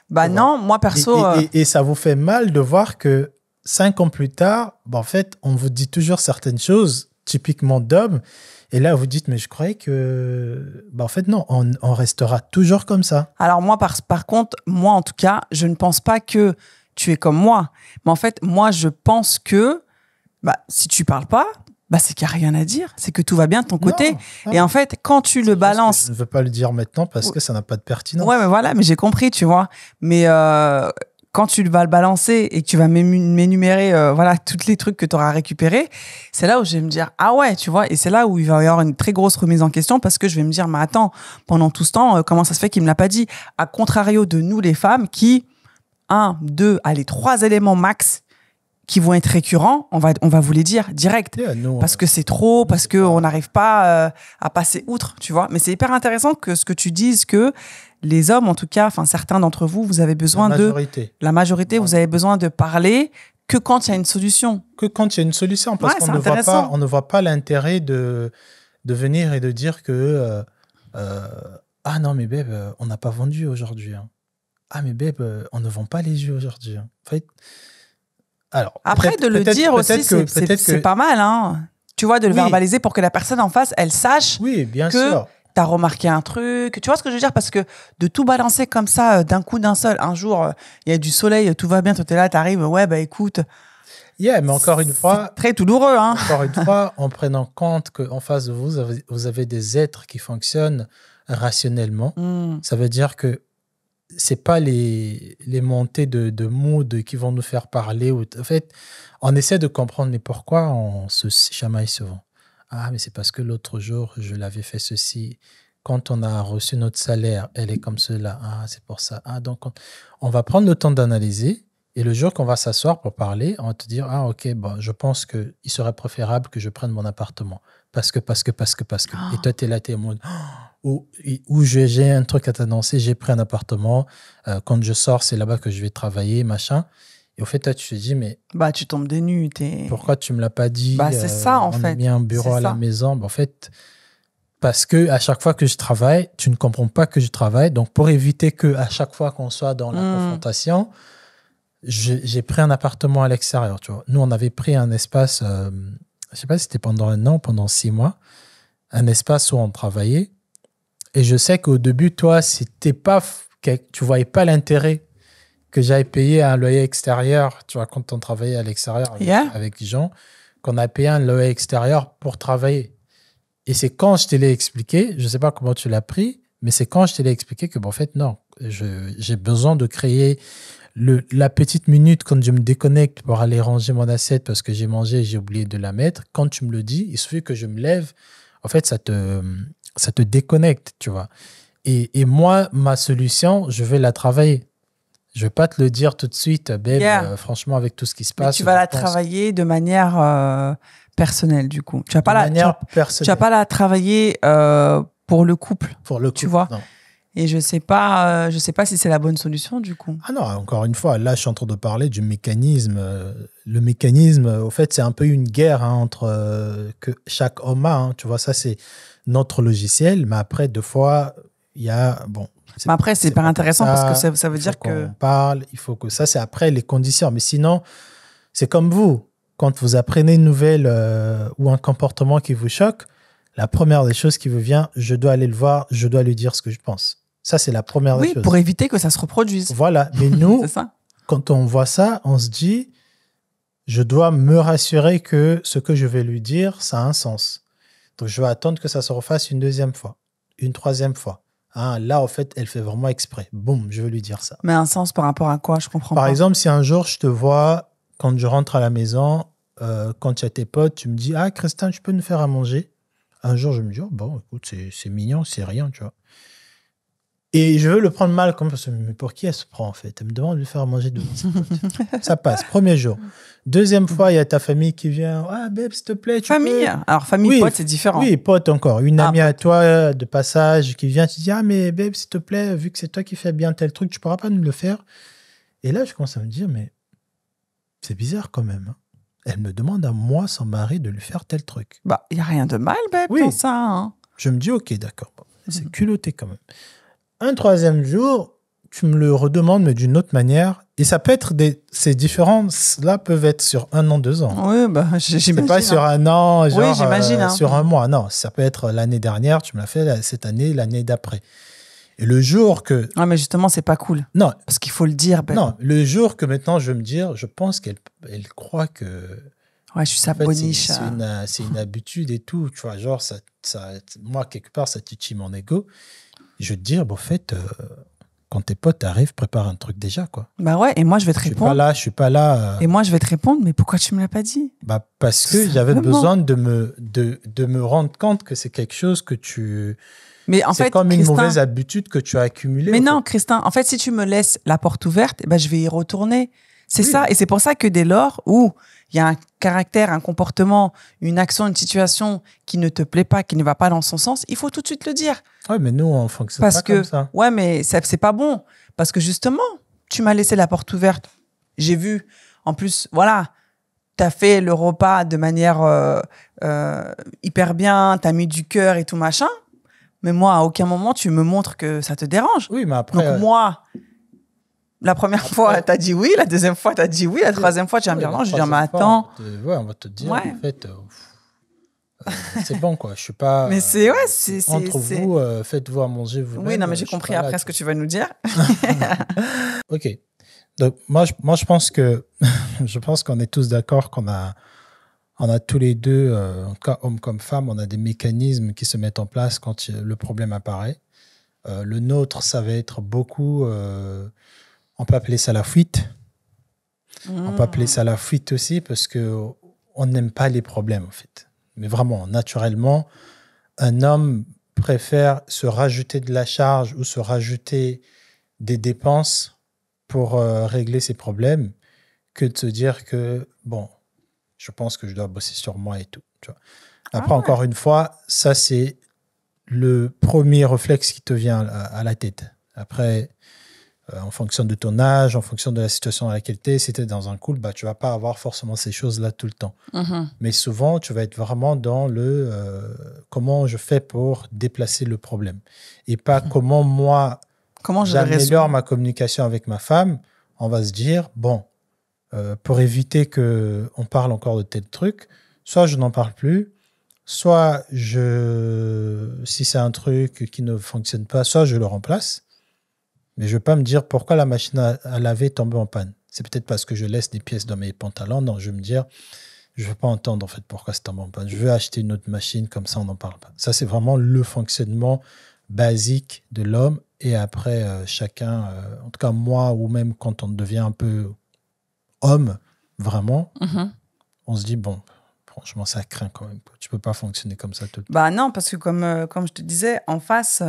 Non, moi perso... Et ça vous fait mal de voir que 5 ans plus tard, en fait, on vous dit toujours certaines choses, typiquement d'hommes, et là, vous dites, mais je croyais que... en fait, non, on restera toujours comme ça. Alors moi, par contre, moi, en tout cas, je ne pense pas que tu es comme moi. Mais en fait, moi, je pense que si tu parles pas, Bah, c'est qu'il n'y a rien à dire. C'est que tout va bien de ton côté. Non. Et en fait, quand tu le balances. Je ne veux pas le dire maintenant parce que ça n'a pas de pertinence. Ouais, mais voilà, mais j'ai compris, tu vois. Mais quand tu vas le balancer et que tu vas m'énumérer voilà, tous les trucs que tu auras récupérés, c'est là où je vais me dire, ah ouais, tu vois. Et c'est là où il va y avoir une très grosse remise en question parce que je vais me dire, mais attends, pendant tout ce temps, comment ça se fait qu'il me l'a pas dit? À contrario de nous, les femmes, qui, 1, 2, allez, 3 éléments max qui vont être récurrents, on va vous les dire direct. Parce que c'est trop, parce qu'on n'arrive pas à passer outre, tu vois. Mais c'est hyper intéressant que ce que tu dises, que les hommes, en tout cas, enfin certains d'entre vous, vous avez besoin la majorité, vous avez besoin de parler que quand il y a une solution. Que quand il y a une solution, parce qu'on ne voit pas l'intérêt de venir et de dire que ah non, mais babe, on n'a pas vendu aujourd'hui. Hein. Ah, mais babe, on ne vend pas les yeux aujourd'hui. Hein. En fait, alors, après, de le dire aussi, c'est pas mal. Hein. Tu vois, de le verbaliser pour que la personne en face, elle sache bien que sûr. Tu as remarqué un truc. Tu vois ce que je veux dire? Parce que de tout balancer comme ça, d'un coup, d'un seul, un jour, il y a du soleil, tout va bien, toi, t'es là, t'arrives, ouais, bah écoute. Yeah, mais encore une fois. C'est très douloureux, hein. Encore une fois, en prenant compte qu'en face de vous avez des êtres qui fonctionnent rationnellement. Ça veut dire que c'est pas les montées de mood qui vont nous faire parler. En fait, on essaie de comprendre, mais pourquoi on se chamaille souvent? Ah, mais c'est parce que l'autre jour, je l'avais fait ceci. Quand on a reçu notre salaire, elle est comme cela. Ah, c'est pour ça. Ah, donc, on va prendre le temps d'analyser. Et le jour qu'on va s'asseoir pour parler, on va te dire, ah, ok, bon, je pense qu'il serait préférable que je prenne mon appartement. Parce que. Oh. Et toi, tu es là, tu es en mode, ou j'ai un truc à t'annoncer, j'ai pris un appartement. Quand je sors, c'est là-bas que je vais travailler, machin. Et au fait, toi, tu te dis, mais. Bah, tu tombes des nues. Pourquoi tu ne me l'as pas dit? Bah, c'est ça, en fait. On a mis un bureau à la maison. Bah, en fait, parce que à chaque fois que je travaille, tu ne comprends pas que je travaille. Donc, pour éviter qu'à chaque fois qu'on soit dans la confrontation, j'ai pris un appartement à l'extérieur. Tu vois. Nous, on avait pris un espace, je ne sais pas si c'était pendant 1 an, pendant 6 mois, un espace où on travaillait. Et je sais qu'au début, toi, tu ne voyais pas l'intérêt que j'avais payé un loyer extérieur, tu vois, quand on travaillait à l'extérieur avec des gens, qu'on a payé un loyer extérieur pour travailler. Et c'est quand je te l'ai expliqué, je ne sais pas comment tu l'as pris, mais c'est quand je te l'ai expliqué que, en fait, non, j'ai besoin de créer la petite minute quand je me déconnecte pour aller ranger mon assiette parce que j'ai mangé et j'ai oublié de la mettre. Quand tu me le dis, il suffit que je me lève, en fait, ça te déconnecte, tu vois. Et moi, ma solution, je vais la travailler. Je ne vais pas te le dire tout de suite, babe, franchement, avec tout ce qui se passe. Mais tu vas la travailler de manière personnelle, du coup. Tu vas pas la travailler pour le couple. Pour le couple, tu vois. Non. Et je sais pas si c'est la bonne solution, du coup. Ah non, encore une fois, là, je suis en train de parler du mécanisme. Le mécanisme, au fait, c'est un peu une guerre entre que chaque homme a. Hein, tu vois, ça, c'est notre logiciel. Mais après, 2 fois, il y a... Bon, mais après, c'est hyper intéressant parce que ça veut dire que... On parle, il faut que ça, c'est après les conditions. Mais sinon, c'est comme vous. Quand vous apprenez une nouvelle ou un comportement qui vous choque, la première des choses qui vous vient, je dois aller le voir, je dois lui dire ce que je pense. Ça, c'est la première des choses. Oui, pour éviter que ça se reproduise. Voilà. Mais nous, c'est ça. Quand on voit ça, on se dit, je dois me rassurer que ce que je vais lui dire, ça a un sens. Donc, je vais attendre que ça se refasse une 2e fois, une 3e fois. Ah, là, en fait, elle fait vraiment exprès. Boum, je vais lui dire ça. Mais un sens par rapport à quoi? Je comprends pas. Par exemple, si un jour, je te vois, quand je rentre à la maison, quand tu as tes potes, tu me dis, ah, Christin, tu peux nous faire à manger? Un jour, je me dis, oh, bon, écoute, c'est mignon, c'est rien, tu vois. Et je veux le prendre mal, comme ça. Mais pour qui elle se prend, en fait? Elle me demande de lui faire à manger de ça passe, 1er jour. 2e fois, il y a ta famille qui vient. Ah, babe, s'il te plaît, tu famille. peux... Alors, famille, pote, c'est différent. Oui, pote encore. Une amie à toi de passage qui vient, tu dis, ah, mais babe, s'il te plaît, vu que c'est toi qui fais bien tel truc, tu pourras pas nous le faire. Et là, je commence à me dire, mais c'est bizarre quand même. Hein. Elle me demande à moi, son mari, de lui faire tel truc. Bah, il n'y a rien de mal, babe, dans ça. Hein. Je me dis, ok, d'accord. Bon, c'est culotté quand même. Un 3e jour, tu me le redemandes, mais d'une autre manière. Et ça peut être ces différences-là peuvent être sur 1 an, 2 ans. Oui, bah, j'imagine. C'est pas sur 1 an, genre, oui, j'imagine, sur 1 mois. Non, ça peut être l'année dernière, tu me l'as fait cette année, l'année d'après. Et le jour que... Non, mais justement, c'est pas cool. Non. Parce qu'il faut le dire. Ben. Non, le jour que maintenant je vais me dire, je pense qu'elle croit que... Ouais, je suis sa En fait, boniche. c'est une habitude et tout. Tu vois, genre, moi, quelque part, ça titille mon ego. Je veux te dire, bon, en fait, quand tes potes arrivent, prépare un truc déjà, quoi. Bah ouais, et moi, je vais te répondre. Je suis pas là. Et moi, je vais te répondre, mais pourquoi tu me l'as pas dit? Bah, parce Tout que j'avais simplement. besoin de me rendre compte que c'est quelque chose que Mais en c'est fait, comme une Christin, mauvaise habitude que tu as accumulée. mais en non, fait. Christin, en fait, si tu me laisses la porte ouverte, eh ben, je vais y retourner. C'est Oui. ça. Et c'est pour ça que dès lors où il y a un caractère, un comportement, une action, une situation qui ne te plaît pas, qui ne va pas dans son sens, il faut tout de suite le dire. Ouais, mais nous, on fonctionne Parce pas que, comme ça. ouais, mais c'est pas bon. Parce que justement, tu m'as laissé la porte ouverte. J'ai vu, en plus, voilà, t'as fait le repas de manière hyper bien, t'as mis du cœur et tout machin. Mais moi, à aucun moment, tu me montres que ça te dérange. Oui, mais après. Donc moi, la première fois, t'as dit oui, la deuxième fois, t'as dit oui, la troisième fois, tu vas me dire non. Je vais dire, mais attends. Ouais, on va te dire, Ouais. en fait, c'est bon, quoi. Je suis pas. Mais c'est, ouais, c'est. Entre vous, faites-vous à manger vous-même. Oui, non, mais j'ai je suis compris pas là, après ce que tu vas nous dire. Ok. Donc, moi, je pense que je pense qu'on est tous d'accord qu'on a tous les deux, en tout cas hommes comme femmes, on a des mécanismes qui se mettent en place quand le problème apparaît. Le nôtre, ça va être beaucoup, on peut appeler ça la fuite. On peut appeler ça la fuite aussi parce que on n'aime pas les problèmes en fait. Mais vraiment, naturellement, un homme préfère se rajouter de la charge ou se rajouter des dépenses pour régler ses problèmes que de se dire que, bon, je pense que je dois bosser sur moi et tout. Tu vois. Après, encore une fois, ça, c'est le premier réflexe qui te vient à la tête. Après, en fonction de ton âge, en fonction de la situation dans laquelle tu es, si tu es dans un couple, bah, tu ne vas pas avoir forcément ces choses-là tout le temps. Mais souvent, tu vas être vraiment dans le comment je fais pour déplacer le problème. Et pas comment moi, j'améliore ma communication avec ma femme. On va se dire, bon, pour éviter qu'on parle encore de tel truc, soit je n'en parle plus, soit si c'est un truc qui ne fonctionne pas, soit je le remplace. Mais je ne vais pas me dire pourquoi la machine à laver est tombée en panne. C'est peut-être parce que je laisse des pièces dans mes pantalons. Non, je vais me dire, je ne veux pas entendre en fait pourquoi c'est tombé en panne. Je veux acheter une autre machine, comme ça on n'en parle pas. Ça, c'est vraiment le fonctionnement basique de l'homme. Et après, chacun, en tout cas moi, ou même quand on devient un peu homme, vraiment, on se dit, bon, franchement, ça craint quand même. Tu ne peux pas fonctionner comme ça tout le temps. Bah non, parce que comme je te disais, en face,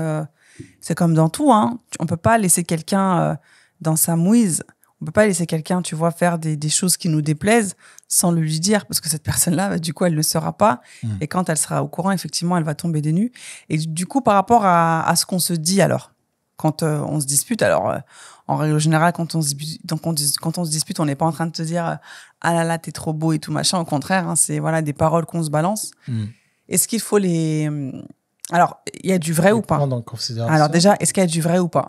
c'est comme dans tout. Hein. On ne peut pas laisser quelqu'un dans sa mouise. On ne peut pas laisser quelqu'un, tu vois, faire des choses qui nous déplaisent sans le lui dire. Parce que cette personne-là, bah, du coup, elle ne le saura pas. Et quand elle sera au courant, effectivement, elle va tomber des nues. Et du coup, par rapport à ce qu'on se dit alors, quand on se dispute, alors... en règle générale, quand on se dispute, on n'est pas en train de te dire « Ah là là, t'es trop beau » et tout machin. Au contraire, hein, c'est voilà, des paroles qu'on se balance. Est-ce qu'il faut les... Alors, il y a du vrai ou pas? Alors déjà, est-ce qu'il y a du vrai ou pas?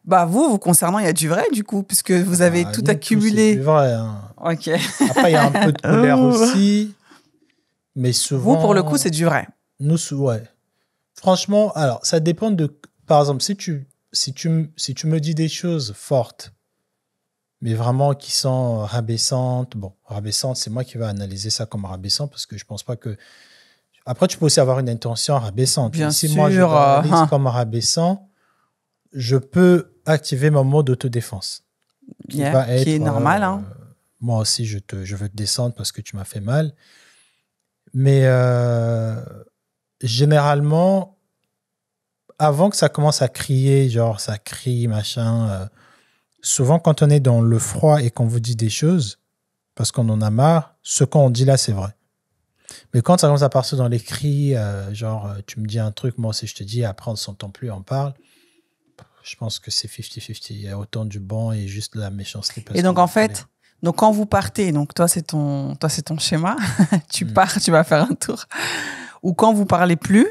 Bah vous concernant, il y a du vrai du coup, puisque vous avez tout accumulé. C'est du vrai. Hein. Ok. Après, il y a un peu de colère aussi. Mais souvent... Vous, pour le coup, c'est du vrai. Nous, ouais. Franchement, alors, ça dépend de... Par exemple, si tu me dis des choses fortes, mais vraiment qui sont rabaissantes, bon, rabaissantes, c'est moi qui vais analyser ça comme rabaissant parce que je pense pas que... Après, tu peux aussi avoir une intention rabaissante. Bien sûr. Si moi, je l'analyse comme rabaissant, je peux activer mon mode d'autodéfense. Qui est normal. Hein. Moi aussi, je veux te descendre parce que tu m'as fait mal. Mais généralement... Avant que ça commence à crier, genre ça crie, machin, souvent quand on est dans le froid et qu'on vous dit des choses, parce qu'on en a marre, ce qu'on dit là, c'est vrai. Mais quand ça commence à partir dans les cris, genre tu me dis un truc, moi aussi je te dis, après on ne s'entend plus, on parle, je pense que c'est 50-50. Il y a autant du bon et juste de la méchanceté. Et donc en fait, donc quand vous partez, donc toi c'est ton schéma, tu pars, tu vas faire un tour, ou quand vous parlez plus,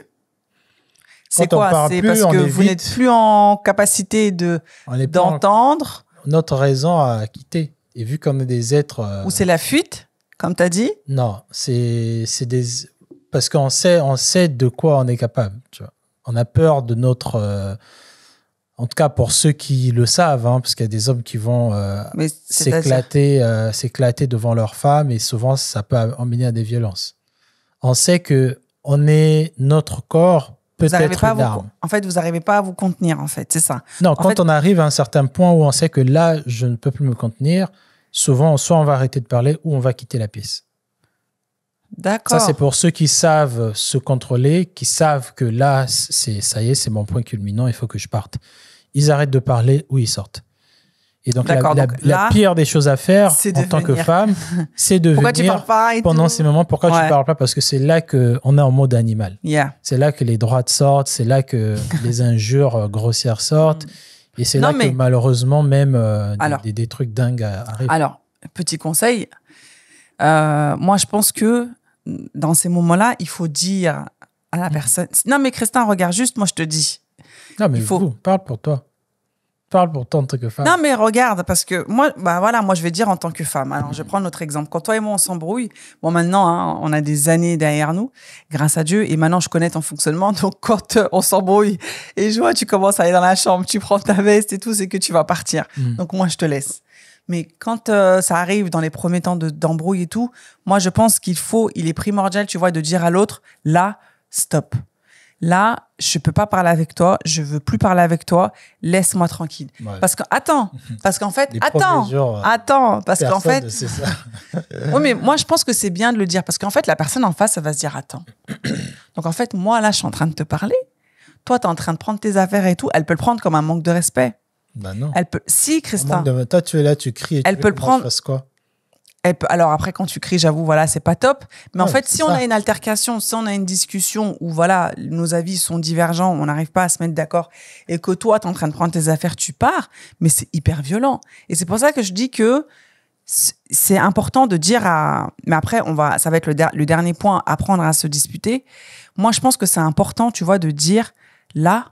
c'est quoi? C'est parce que vous n'êtes plus en capacité d'entendre. Notre raison à quitter. Et vu qu'on est des êtres... Ou c'est la fuite, comme tu as dit? Non, c'est des... Parce qu'on sait de quoi on est capable. Tu vois. On a peur de notre... En tout cas, pour ceux qui le savent, hein, parce qu'il y a des hommes qui vont Mais s'éclater devant leur femme et souvent, ça peut emmener à des violences. On sait que notre corps peut être une arme. En fait, vous n'arrivez pas à vous contenir, en fait, c'est ça. Non, quand on arrive à un certain point où on sait que là, je ne peux plus me contenir, souvent, soit on va arrêter de parler ou on va quitter la pièce. D'accord. Ça, c'est pour ceux qui savent se contrôler, qui savent que là, ça y est, c'est mon point culminant, il faut que je parte. Ils arrêtent de parler ou ils sortent. Et donc, la pire des choses à faire en tant que femme, c'est de pourquoi tu parles pas pendant ces moments. Pourquoi tu ne parles pas? Parce que c'est là qu'on est en mode animal. Yeah. C'est là que les droites sortent, c'est là que les injures grossières sortent. Et c'est là que malheureusement, même des trucs dingues arrivent. Alors, petit conseil, moi je pense que dans ces moments-là, il faut dire à la personne... Non mais Christin, regarde juste, moi je te dis. Non mais parle pour toi. Parle pour toi en tant que femme. Non, mais regarde, parce que moi, moi, je vais dire en tant que femme. Alors, je vais prendre notre exemple. Quand toi et moi, on s'embrouille, bon, maintenant, hein, on a des années derrière nous, grâce à Dieu, et maintenant, je connais ton fonctionnement. Donc, quand on s'embrouille et je vois, tu commences à aller dans la chambre, tu prends ta veste et tout, c'est que tu vas partir. Donc, moi, je te laisse. Mais quand ça arrive dans les premiers temps d'embrouille et tout, moi, je pense il est primordial, tu vois, de dire à l'autre, là, stop. Là, je peux pas parler avec toi, je veux plus parler avec toi, laisse-moi tranquille. Ouais. Parce qu'en fait, oui, mais moi, je pense que c'est bien de le dire parce qu'en fait, la personne en face, elle va se dire, attends. Donc, en fait, moi, là, je suis en train de te parler. Toi, tu es en train de prendre tes affaires et tout. Elle peut le prendre comme un manque de respect. Bah non. Si, Christin. Toi, tu es là, tu cries et elle peut le prendre. Je fasse quoi? Alors après, quand tu cries, j'avoue, voilà, c'est pas top. Mais en fait, si on a une altercation, si on a une discussion où voilà, nos avis sont divergents, on n'arrive pas à se mettre d'accord, et que toi, t'es en train de prendre tes affaires, tu pars, mais c'est hyper violent. Et c'est pour ça que je dis que c'est important de dire mais après, ça va être le dernier point, apprendre à se disputer. Moi, je pense que c'est important, tu vois, de dire là,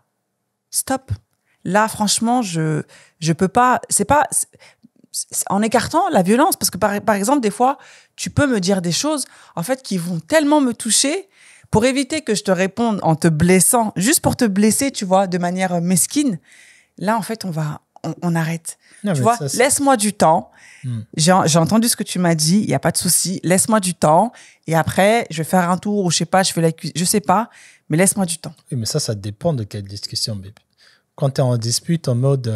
stop. Là, franchement, je peux pas. En écartant la violence, parce que par exemple, des fois, tu peux me dire des choses en fait qui vont tellement me toucher pour éviter que je te réponde en te blessant, juste pour te blesser, tu vois, de manière mesquine. Là, en fait, on arrête. Non, tu vois, laisse-moi du temps. J'ai entendu ce que tu m'as dit, il y a pas de souci. Laisse-moi du temps et après, je vais faire un tour ou je sais pas, je fais la cuisine, je sais pas, mais laisse-moi du temps. Oui, mais ça dépend de quelle discussion, bébé. Quand tu es en dispute, en mode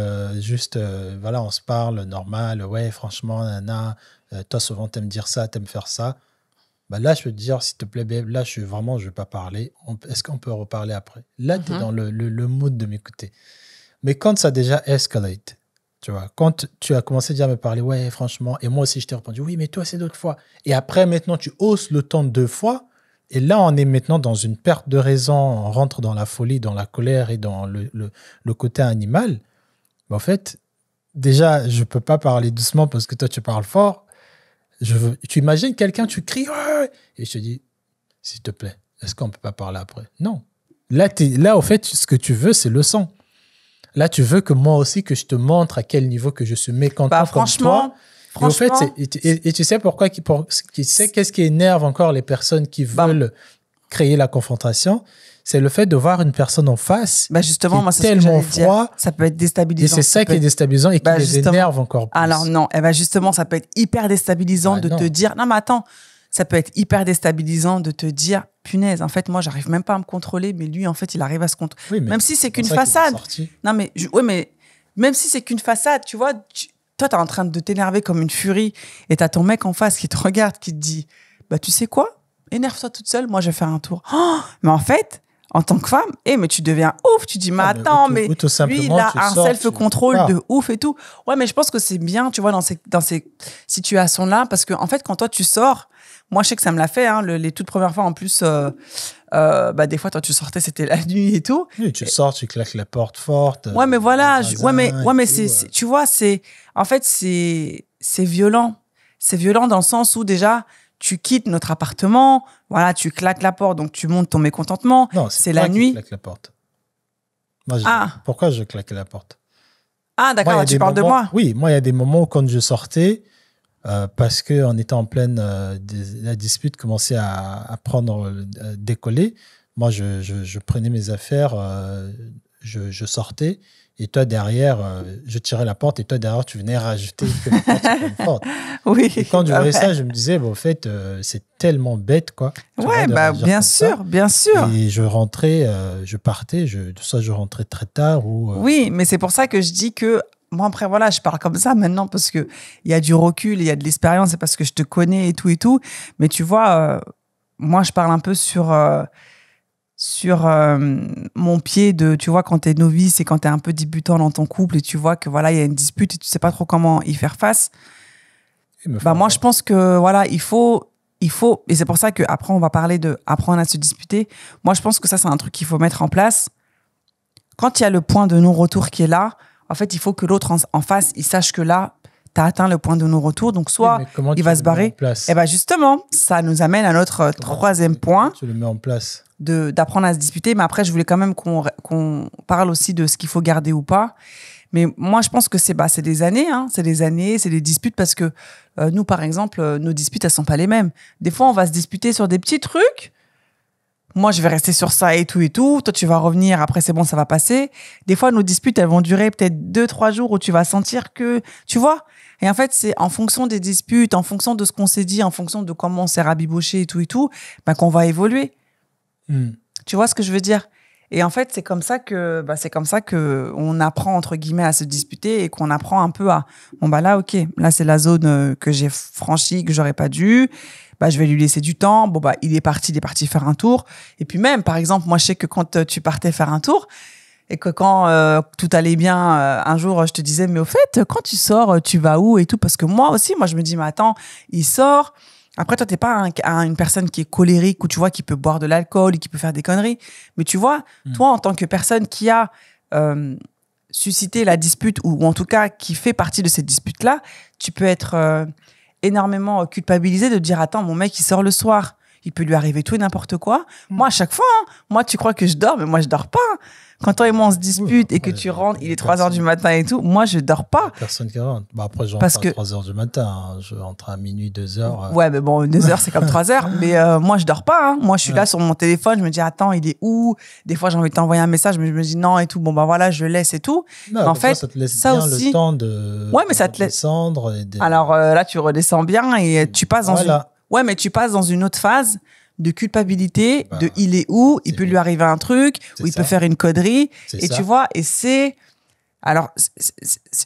voilà, on se parle normal, ouais, franchement, nana, toi souvent t'aimes dire ça, t'aimes faire ça. Bah là, je peux te dire, s'il te plaît, babe, là, je vais pas parler. Est-ce qu'on peut reparler après? Là, tu es dans le mood de m'écouter. Mais quand ça a déjà escalate, tu vois, quand tu as commencé déjà à me parler, ouais, franchement, et moi aussi, je t'ai répondu, oui, mais toi, c'est d'autres fois. Et après, maintenant, tu hausses le ton 2 fois. Et là, on est maintenant dans une perte de raison, on rentre dans la folie, dans la colère et dans le côté animal. Mais en fait, déjà, je ne peux pas parler doucement parce que toi, tu parles fort. Tu imagines quelqu'un, tu cries, ouais, et je te dis, s'il te plaît, est-ce qu'on ne peut pas parler après? Non. Là, au fait, ce que tu veux, c'est le sang. Là, tu veux que moi aussi, que je te montre à quel niveau que je suis mécontent comme toi. Et, au fait, et tu sais pourquoi, tu sais qu'est-ce qui énerve encore les personnes qui veulent créer la confrontation? C'est le fait de voir une personne en face justement, qui moi, est tellement froid. Ça peut être déstabilisant. Et c'est ça qui est déstabilisant et qui les énerve encore plus. Alors non, justement, ça peut être hyper déstabilisant de te dire... Non, mais attends, ça peut être hyper déstabilisant de te dire, punaise, en fait, moi, j'arrive même pas à me contrôler, mais lui, en fait, il arrive à se contrôler. Oui, même si c'est qu'une façade. Non, mais même si c'est qu'une façade, tu vois... Toi, t'es en train de t'énerver comme une furie et t'as ton mec en face qui te regarde, qui te dit « tu sais quoi? Énerve-toi toute seule, moi, je vais faire un tour. Oh » Mais en fait, en tant que femme, mais tu deviens ouf. Tu dis « Mais attends, mais lui, il a un self-control de ouf et tout. » Ouais, mais je pense que c'est bien, tu vois, dans ces situations-là, parce que en fait, quand toi, tu sors, moi, je sais que ça me l'a fait, hein, les toutes premières fois, en plus... des fois, toi, tu sortais, c'était la nuit et tout. Oui, tu sors, tu claques la porte forte. Ouais, mais voilà. Mais tu vois, en fait, c'est violent. C'est violent dans le sens où déjà, tu quittes notre appartement, voilà, tu claques la porte, donc tu montes ton mécontentement. Non, c'est la nuit. Tu claques la porte. Moi, pourquoi je claquais la porte? Ah, d'accord, tu parles de moi. Oui, moi, il y a des moments où quand je sortais, parce qu'on était en pleine... la dispute commençait à décoller. Moi, je prenais mes affaires, je sortais Et toi, derrière, je tirais la porte et toi, derrière, tu venais rajouter que la porte soit plus forte. Oui. Et quand je voyais ça, je me disais, bon, en fait, c'est tellement bête, quoi. Tu vois, Ouais, de bah, réagir bien comme ça. sûr, bien sûr. Et je rentrais, je partais, soit je rentrais très tard ou. Oui, mais c'est pour ça que je dis que moi, après, voilà, je parle comme ça maintenant parce que il y a du recul, il y a de l'expérience, et parce que je te connais et tout et tout. Mais tu vois, moi, je parle un peu sur mon pied de, tu vois, quand t'es novice et quand t'es un peu débutant dans ton couple et tu vois que voilà, il y a une dispute et tu sais pas trop comment y faire face. Bah, moi, je pense que voilà, il faut, et c'est pour ça que après on va parler de apprendre à se disputer. Moi, je pense que ça, c'est un truc qu'il faut mettre en place. Quand il y a le point de non-retour qui est là, en fait, il faut que l'autre en face, il sache que là, tu as atteint le point de non-retour. Donc, soit il va se barrer. Et bien, justement, ça nous amène à notre troisième point. Tu le mets en place. D'apprendre à se disputer. Mais après, je voulais quand même qu'on parle aussi de ce qu'il faut garder ou pas. Mais moi, je pense que c'est des années, hein. C'est des années, c'est des disputes parce que nous, par exemple, nos disputes, elles sont pas les mêmes. Des fois, on va se disputer sur des petits trucs. Moi, je vais rester sur ça et tout et tout. Toi, tu vas revenir. Après, c'est bon, ça va passer. Des fois, nos disputes, elles vont durer peut-être 2-3 jours où tu vas sentir que, tu vois. Et en fait, c'est en fonction des disputes, en fonction de ce qu'on s'est dit, en fonction de comment on s'est rabiboché et tout, ben, qu'on va évoluer. Tu vois ce que je veux dire? Et en fait, c'est comme ça que on apprend, entre guillemets, à se disputer et qu'on apprend un peu à, bon, bah là, ok, là, c'est la zone que j'ai franchie, que j'aurais pas dû. Bah, je vais lui laisser du temps. Bon, bah, il est parti faire un tour. Et puis même, par exemple, moi, je sais que quand tu partais faire un tour et que quand tout allait bien, un jour, je te disais, mais au fait, quand tu sors, tu vas où et tout? Parce que moi aussi, je me dis, mais attends, il sort. Après, toi, t'es pas une personne qui est colérique ou tu vois, qui peut boire de l'alcool et qui peut faire des conneries. Mais tu vois, toi, en tant que personne qui a suscité la dispute ou en tout cas qui fait partie de cette dispute-là, tu peux être énormément culpabilisé de dire, attends, mon mec, il sort le soir. Il peut lui arriver tout et n'importe quoi. Moi, à chaque fois, moi, tu crois que je dors, mais moi, je dors pas. Quand toi et moi, on se dispute et que tu rentres, il est 3h du matin et tout, moi, je dors pas. Personne qui rentre. Bah, après, je rentre à 3h du matin. Hein. Je rentre à minuit, 2h. Ouais, mais bon, 2h, c'est comme 3h. Mais moi, je dors pas. Hein. Moi, je suis là sur mon téléphone. Je me dis, attends, il est où? Des fois, j'ai envie de t'envoyer un message, mais je me dis non et tout. Bon, bah voilà, je laisse et tout. Non, mais en fait, ça te laisse bien aussi, le temps de redescendre. Alors là, tu redescends bien et tu passes dans Ouais, mais tu passes dans une autre phase de culpabilité, de il est où, il peut lui arriver un truc, ou il peut faire une connerie. Et tu vois, et c'est... Alors,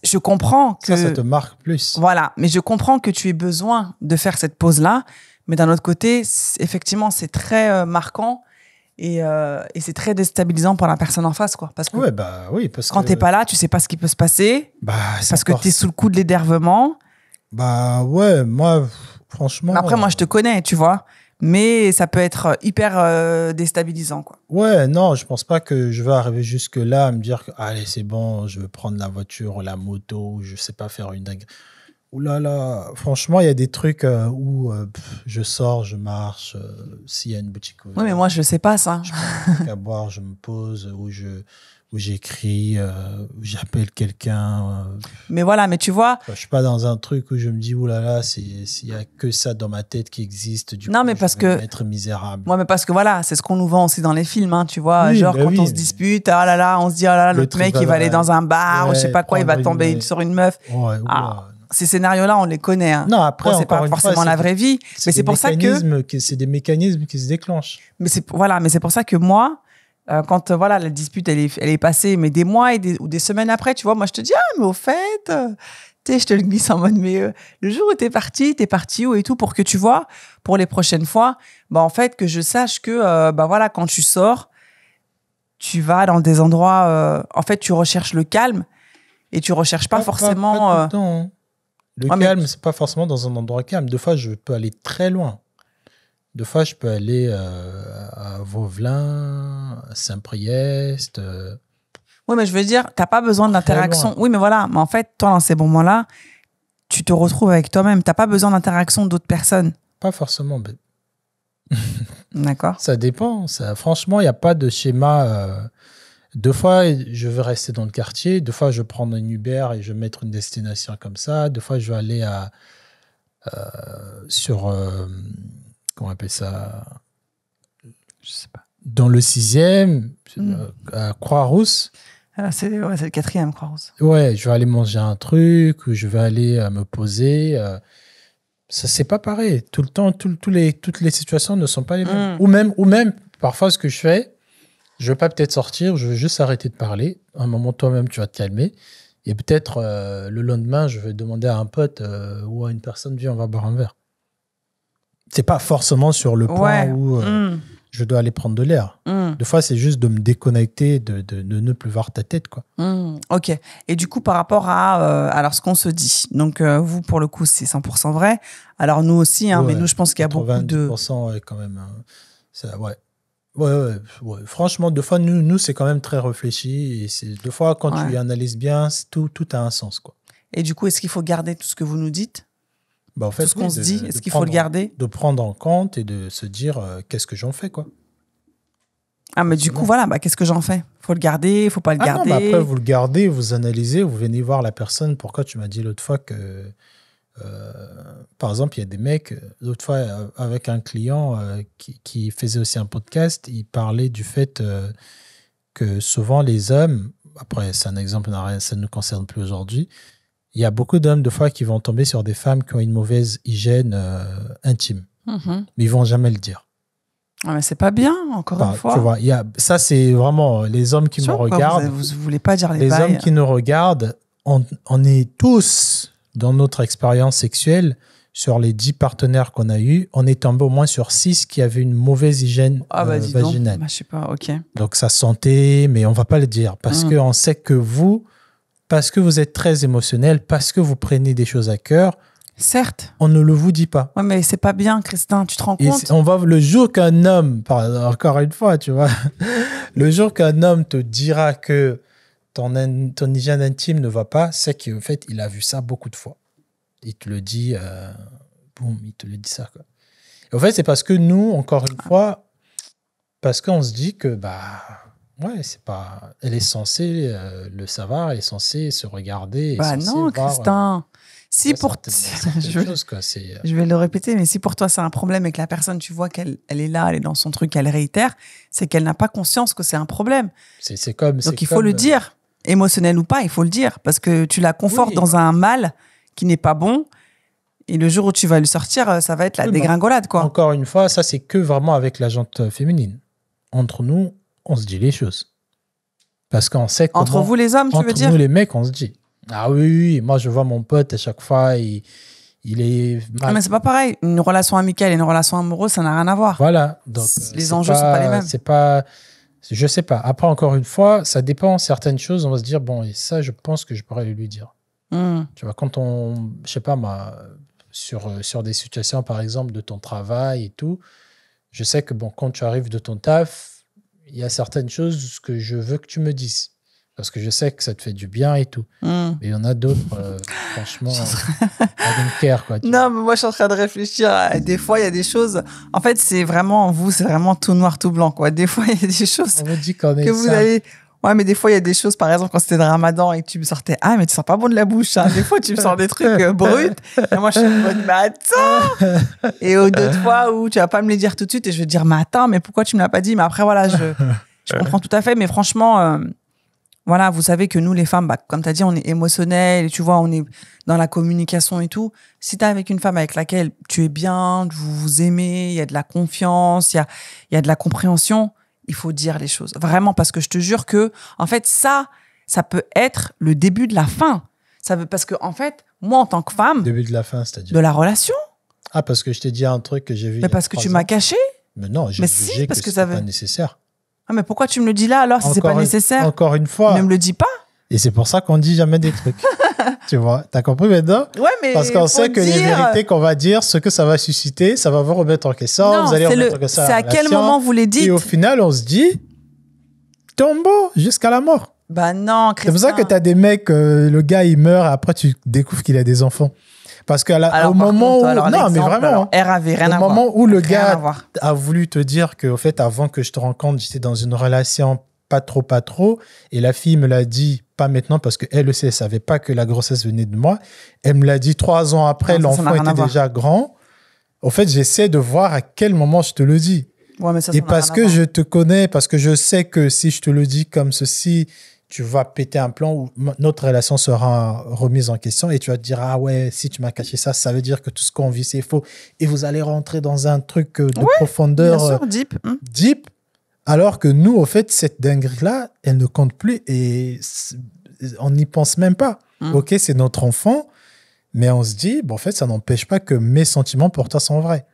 je comprends que... Ça te marque plus. Voilà, mais je comprends que tu aies besoin de faire cette pause-là, mais d'un autre côté, effectivement, c'est très marquant et c'est très déstabilisant pour la personne en face, quoi. Parce que quand t'es pas là, tu sais pas ce qui peut se passer, parce que t'es sous le coup de l'énervement. Bah ouais, moi, franchement... Mais après, moi, je te connais, tu vois. Mais ça peut être hyper déstabilisant, quoi. Ouais, non, je pense pas que je vais arriver jusque-là à me dire que, allez, c'est bon, je vais prendre la voiture ou la moto, je sais pas faire une dingue. Ouh là là, franchement, il y a des trucs où je sors, je marche, s'il y a une boutique ouverte. Oui, mais moi, je sais pas ça. Je prends un truc à boire, je me pose, où j'écris, où j'appelle quelqu'un. Mais voilà, mais tu vois... Je suis pas dans un truc où je me dis, ouh là là, s'il y a que ça dans ma tête qui existe, du non, coup, mais parce je vais que... être misérable. Ouais, mais parce que voilà, c'est ce qu'on nous vend aussi dans les films, hein, tu vois. Oui, genre, quand on se dispute, ah là là, on se dit, ah là là, l'autre mec, il va aller dans un bar, ou je sais pas quoi, il va tomber sur une meuf. Ouais, ces scénarios-là, on les connaît. Hein. Non, après, c'est pas forcément la vraie vie. Mais c'est pour ça que... C'est des mécanismes qui se déclenchent. Mais c'est pour ça que moi... quand la dispute elle est passée, mais des mois ou des semaines après, tu vois, moi je te dis mais au fait, tu sais, je te le glisse en mode mais le jour où t'es parti où et tout pour que tu vois pour les prochaines fois, bah en fait que je sache que quand tu sors, tu vas dans des endroits, en fait tu recherches le calme et tu recherches pas forcément. Pas tout le temps, hein. Le calme, c'est pas forcément dans un endroit calme. Des fois, je peux aller très loin. Des fois, je peux aller à Vauvelin, à Saint-Priest. Oui, mais je veux dire, t'as pas besoin d'interaction. Oui, mais voilà. Mais en fait, toi, dans ces moments-là, tu te retrouves avec toi-même. T'as pas besoin d'interaction d'autres personnes. Pas forcément. D'accord. Ça dépend. Franchement, il n'y a pas de schéma. Deux fois, je veux rester dans le quartier. Deux fois, je vais prendre un Uber et je vais mettre une destination comme ça. Deux fois, je vais aller comment on appelle ça? Je sais pas. Dans le 6e, à Croix-Rousse. C'est le quatrième, quoi, Rose. Ouais, je vais aller manger un truc, ou je vais aller me poser. Ça, c'est pas pareil. Tout le temps, toutes les situations ne sont pas les mêmes. Ou même, parfois, ce que je fais, je veux pas peut-être sortir, je veux juste arrêter de parler. À un moment, toi-même, tu vas te calmer. Et peut-être le lendemain, je vais demander à un pote ou à une personne, viens, on va boire un verre. C'est pas forcément sur le point où je dois aller prendre de l'air. Des fois, c'est juste de me déconnecter, de ne plus voir ta tête, quoi. Ok. Et du coup, par rapport à alors ce qu'on se dit, donc vous, pour le coup, c'est 100% vrai. Alors nous aussi, mais nous, je pense qu'il y a beaucoup de... 90% quand même. Ouais. Franchement, des fois, nous c'est quand même très réfléchi. Et des fois, quand tu analyses bien, tout a un sens, quoi. Et du coup, est-ce qu'il faut garder tout ce que vous nous dites? En fait, tout ce qu'on se dit, est-ce qu'il faut le garder? De prendre en compte et de se dire qu'est-ce que j'en fais, quoi. Ah, mais du coup, voilà, qu'est-ce que j'en fais? Faut le garder, faut pas le garder? Non, après, vous le gardez, vous analysez, vous venez voir la personne. Pourquoi tu m'as dit l'autre fois que... par exemple, il y a des mecs, l'autre fois, avec un client qui faisait aussi un podcast, il parlait du fait que souvent les hommes, après c'est un exemple, ça ne nous concerne plus aujourd'hui, il y a beaucoup d'hommes, de fois, qui vont tomber sur des femmes qui ont une mauvaise hygiène intime. Mais ils vont jamais le dire. Ah, mais c'est pas bien, encore une fois. Tu vois, ça, c'est vraiment les hommes qui me regardent. Vous voulez pas dire les hommes qui nous regardent, on est tous, dans notre expérience sexuelle, sur les 10 partenaires qu'on a eus, on est tombé au moins sur 6 qui avaient une mauvaise hygiène vaginale. Je sais pas, ok. Donc ça sentait, mais on va pas le dire parce qu'on sait que parce que vous êtes très émotionnel, parce que vous prenez des choses à cœur. Certes. On ne le vous dit pas. Ouais, mais c'est pas bien, Christin, tu te rends compte? Le jour qu'un homme, encore une fois, tu vois, le jour qu'un homme te dira que ton hygiène intime ne va pas, c'est qu'en fait, il a vu ça beaucoup de fois. Il te le dit, il te le dit ça, quoi. Et en fait, c'est parce que nous, encore une fois, parce qu'on se dit que, c'est pas... Elle est censée le savoir, elle est censée se regarder. Non, Christin. Si pour je vais le répéter, mais si pour toi c'est un problème et que la personne, tu vois qu'elle est là, elle est dans son truc, elle réitère, c'est qu'elle n'a pas conscience que c'est un problème. Donc il faut le dire, émotionnel ou pas, il faut le dire, parce que tu la confortes dans un mal qui n'est pas bon. Et le jour où tu vas lui sortir, ça va être la dégringolade, quoi. Encore une fois, ça c'est que vraiment avec la jante féminine. Entre nous, on se dit les choses. Parce qu'on sait comment... Entre vous les hommes, tu veux dire? Entre nous les mecs, on se dit. Ah oui, moi je vois mon pote à chaque fois, il est mal. Mais c'est pas pareil. Une relation amicale et une relation amoureuse, ça n'a rien à voir. Voilà. Donc, les enjeux sont pas les mêmes. Je sais pas. Après, encore une fois, ça dépend. Certaines choses, on va se dire, bon, et ça, je pense que je pourrais lui dire. Tu vois, quand je sais pas moi, sur des situations, par exemple, de ton travail et tout, je sais que bon, quand tu arrives de ton taf, il y a certaines choses que je veux que tu me dises. Parce que je sais que ça te fait du bien et tout. Mais il y en a d'autres, franchement, I don't care, quoi. Non, mais moi, je suis en train de réfléchir. Des fois, il y a des choses... En fait, c'est vraiment tout noir, tout blanc, quoi. Des fois, il y a des choses on vous dit qu'on est que vous avez... Ouais, mais des fois, il y a des choses, par exemple, quand c'était le ramadan et que tu me sortais, mais tu sens pas bon de la bouche, hein. Des fois, tu me sors des trucs bruts. Et moi, je suis en mode, mais attends! Et d'autres fois où tu vas pas me les dire tout de suite et je vais te dire, mais attends, mais pourquoi tu me l'as pas dit? Mais après, voilà, je comprends tout à fait. Mais franchement, voilà, vous savez que nous, les femmes, comme tu as dit, on est émotionnels et tu vois, on est dans la communication et tout. Si tu es avec une femme avec laquelle tu es bien, vous vous aimez, il y a de la confiance, il y a de la compréhension, il faut dire les choses. Vraiment, parce que je te jure que, en fait, ça peut être le début de la fin. Parce que, en fait, moi, en tant que femme... Début de la fin, c'est-à-dire? De la relation. Ah, parce que je t'ai dit un truc que j'ai vu. Mais parce que tu m'as caché. Mais non, j'ai jugé que c'était pas nécessaire. Ah, mais pourquoi tu me le dis là, alors, si c'est pas nécessaire? Encore une fois. Ne me le dis pas. Et c'est pour ça qu'on dit jamais des trucs. Tu vois, t'as compris maintenant? Ouais, mais parce qu'on sait que les vérités qu'on va dire, ce que ça va susciter, ça va vous remettre en question. Non, vous allez remettre en question. C'est à quel moment vous les dites? Et au final, on se dit, tombeau jusqu'à la mort. Non, Christin. C'est pour ça que t'as des mecs, le gars il meurt, après tu découvres qu'il a des enfants. Parce qu'au moment où... Non, mais vraiment. Au moment où le gars a voulu te dire qu'au fait, avant que je te rencontre, j'étais dans une relation pas trop, et la fille me l'a dit, pas maintenant, parce qu'elle aussi, elle savait pas que la grossesse venait de moi. Elle me l'a dit 3 ans après, l'enfant était déjà grand. Au fait, j'essaie de voir à quel moment je te le dis. Ouais, mais ça et parce que je te connais, parce que je sais que si je te le dis comme ceci, tu vas péter un plan où notre relation sera remise en question et tu vas te dire, ah ouais, si tu m'as caché ça, ça veut dire que tout ce qu'on vit, c'est faux. Et vous allez rentrer dans un truc de profondeur bien sûr, deep. deep. Alors que nous, au fait, cette dinguerie-là, elle ne compte plus et on n'y pense même pas. Ok, c'est notre enfant, mais on se dit, bon, en fait, ça n'empêche pas que mes sentiments pour toi sont vrais.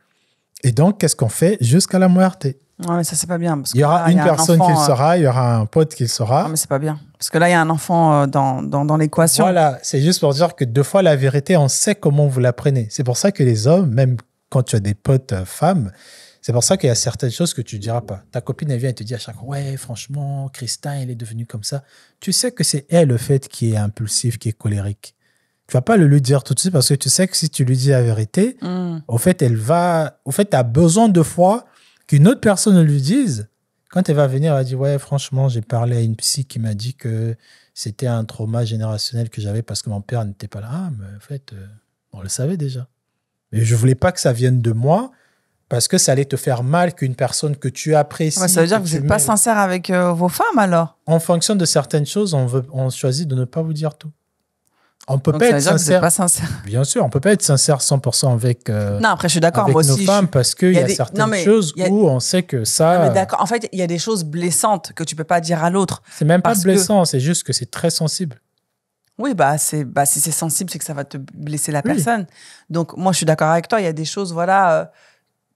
Et donc, qu'est-ce qu'on fait jusqu'à la muerte? Ouais, mais ça, c'est pas bien. Parce que il y aura là, une personne qui le enfant, saura, il y aura un pote qui le saura. Non, mais c'est pas bien. Parce que là, il y a un enfant dans l'équation. Voilà, c'est juste pour dire que 2 fois, la vérité, on sait comment vous la prenez. C'est pour ça que les hommes, même quand tu as des potes femmes, c'est pour ça qu'il y a certaines choses que tu ne diras pas. Ta copine, elle vient et te dit à chaque fois, ouais, franchement, Christin, il est devenu comme ça. Tu sais que c'est elle, le fait, qui est impulsif, qui est colérique. Tu vas pas le lui dire tout de suite parce que tu sais que si tu lui dis la vérité, au fait, tu as besoin de fois qu'une autre personne lui dise. Quand elle va venir, elle va dire, ouais, franchement, j'ai parlé à une psy qui m'a dit que c'était un trauma générationnel que j'avais parce que mon père n'était pas là. Ah, mais en fait, on le savait déjà. Mais je voulais pas que ça vienne de moi parce que ça allait te faire mal qu'une personne que tu apprécies. Ouais, ça veut dire que vous n'êtes pas sincère avec vos femmes, alors? En fonction de certaines choses, on choisit de ne pas vous dire tout. On peut Donc, pas ça être veut dire que vous sincère. n'êtes pas sincère. Bien sûr, on peut pas être sincère 100% avec, Non, après, je suis d'accord. avec Moi nos aussi, femmes parce qu'il y a certaines choses où on sait que ça... Non, mais d'accord. En fait, il y a des choses blessantes que tu peux pas dire à l'autre. C'est même pas blessant, c'est juste que c'est très sensible. Oui, si c'est sensible, c'est que ça va te blesser la personne. Donc, moi, je suis d'accord avec toi. Il y a des choses, voilà,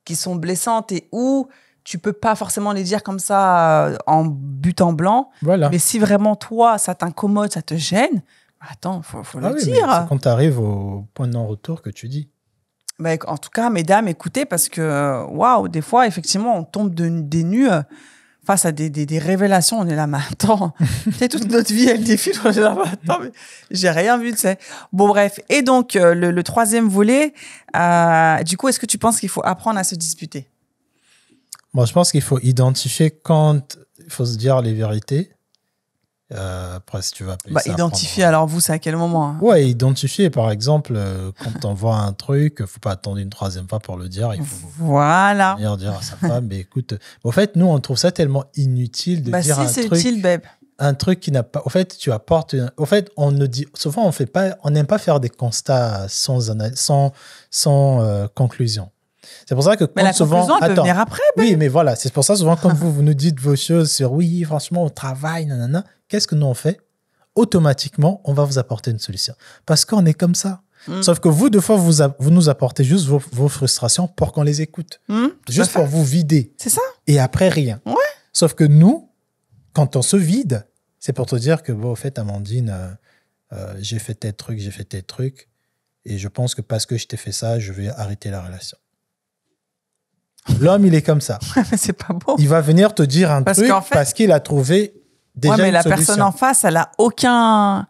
qui sont blessantes et où tu peux pas forcément les dire comme ça en but en blanc. Voilà. Mais si vraiment, toi, ça t'incommode, ça te gêne, attends, faut le dire. C'est quand tu arrives au point de non-retour que tu dis. Mais en tout cas, mesdames, écoutez, parce que, waouh, des fois, effectivement, on tombe des nues face à des révélations. On est là, mais attends, toute notre vie, elle défile. On est là, mais attends, mais j'ai rien vu, tu sais. Bon, bref. Et donc, le troisième volet, du coup, est-ce que tu penses qu'il faut apprendre à se disputer? Moi, je pense qu'il faut identifier quand il faut se dire les vérités. Après, si tu vas appeler ça identifier, alors vous, c'est à quel moment? Ouais, identifier, par exemple, quand on voit un truc, il ne faut pas attendre une 3e fois pour le dire. Il faut venir dire à sa femme, mais écoute, en fait, nous, on trouve ça tellement inutile de dire un truc. C'est utile, babe. Un truc qui n'a pas. Au fait, tu apportes. Au fait, on ne dit. Souvent, on n'aime pas faire des constats sans conclusion. C'est pour ça que mais la conclusion, elle peut venir après. Oui, mais voilà, c'est pour ça souvent quand vous nous dites vos choses sur oui, franchement, au travail, nanana, qu'est-ce que nous on fait? Automatiquement, on va vous apporter une solution. Parce qu'on est comme ça. Sauf que vous, 2 fois, vous nous apportez juste vos frustrations pour qu'on les écoute. Juste pour vous vider. C'est ça. Et après, rien. Ouais. Sauf que nous, quand on se vide, c'est pour te dire que, bon, au fait, Amandine, j'ai fait tel truc, et je pense que parce que je t'ai fait ça, je vais arrêter la relation. L'homme, il est comme ça. Mais c'est pas beau. Il va venir te dire un truc parce qu'il a trouvé déjà une solution. Mais la personne en face, elle a aucun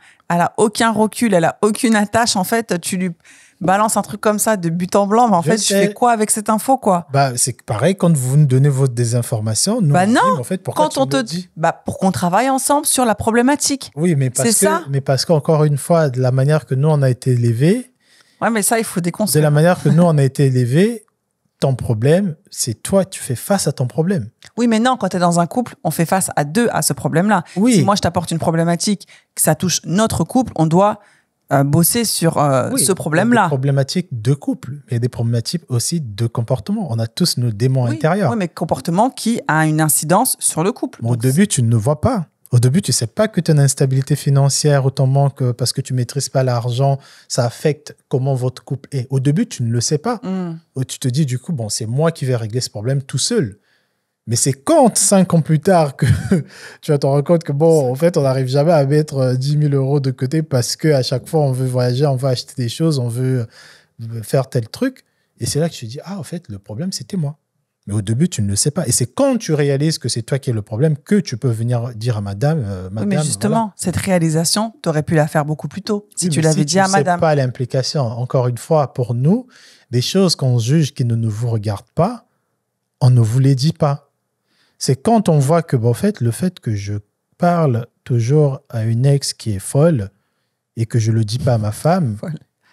recul, elle a aucune attache. En fait, tu lui balances un truc comme ça de but en blanc, mais en fait, tu fais quoi avec cette info, quoi? C'est pareil quand vous nous donnez votre désinformation. Nous, non. En fait, pourquoi tu le dis? Pour qu'on travaille ensemble sur la problématique. Oui, mais parce qu'encore une fois, de la manière que nous on a été élevés. Ouais, mais ça, il faut déconstruire. De la manière que nous on a été élevés. Ton problème, c'est toi, tu fais face à ton problème. Oui, mais non, quand tu es dans un couple, on fait face à 2 à ce problème-là. Oui. Si moi, je t'apporte une problématique, que ça touche notre couple, on doit bosser sur ce problème-là. Il y a des problématiques de couple, mais il y a des problématiques aussi de comportement. On a tous nos démons intérieurs. Oui, mais comportement qui a une incidence sur le couple. Au début, tu ne le vois pas. Au début, tu ne sais pas que tu as une instabilité financière ou ton manque parce que tu ne maîtrises pas l'argent, ça affecte comment votre couple est. Au début, tu ne le sais pas. Tu te dis, du coup, bon, c'est moi qui vais régler ce problème tout seul. Mais c'est quand, 5 ans plus tard, que tu vas te rendre compte que, bon, en fait, on n'arrive jamais à mettre 10 000 euros de côté parce qu'à chaque fois, on veut voyager, on veut acheter des choses, on veut faire tel truc. Et c'est là que tu te dis, en fait, le problème, c'était moi. Mais au début, tu ne le sais pas. Et c'est quand tu réalises que c'est toi qui es le problème que tu peux venir dire à madame. Oui, mais justement, cette réalisation, tu aurais pu la faire beaucoup plus tôt si tu l'avais dit à madame. Tu ne sais pas l'implication. Encore une fois, pour nous, des choses qu'on juge qui ne nous regardent pas, on ne vous les dit pas. C'est quand on voit que, en fait, le fait que je parle toujours à une ex qui est folle et que je ne le dis pas à ma femme,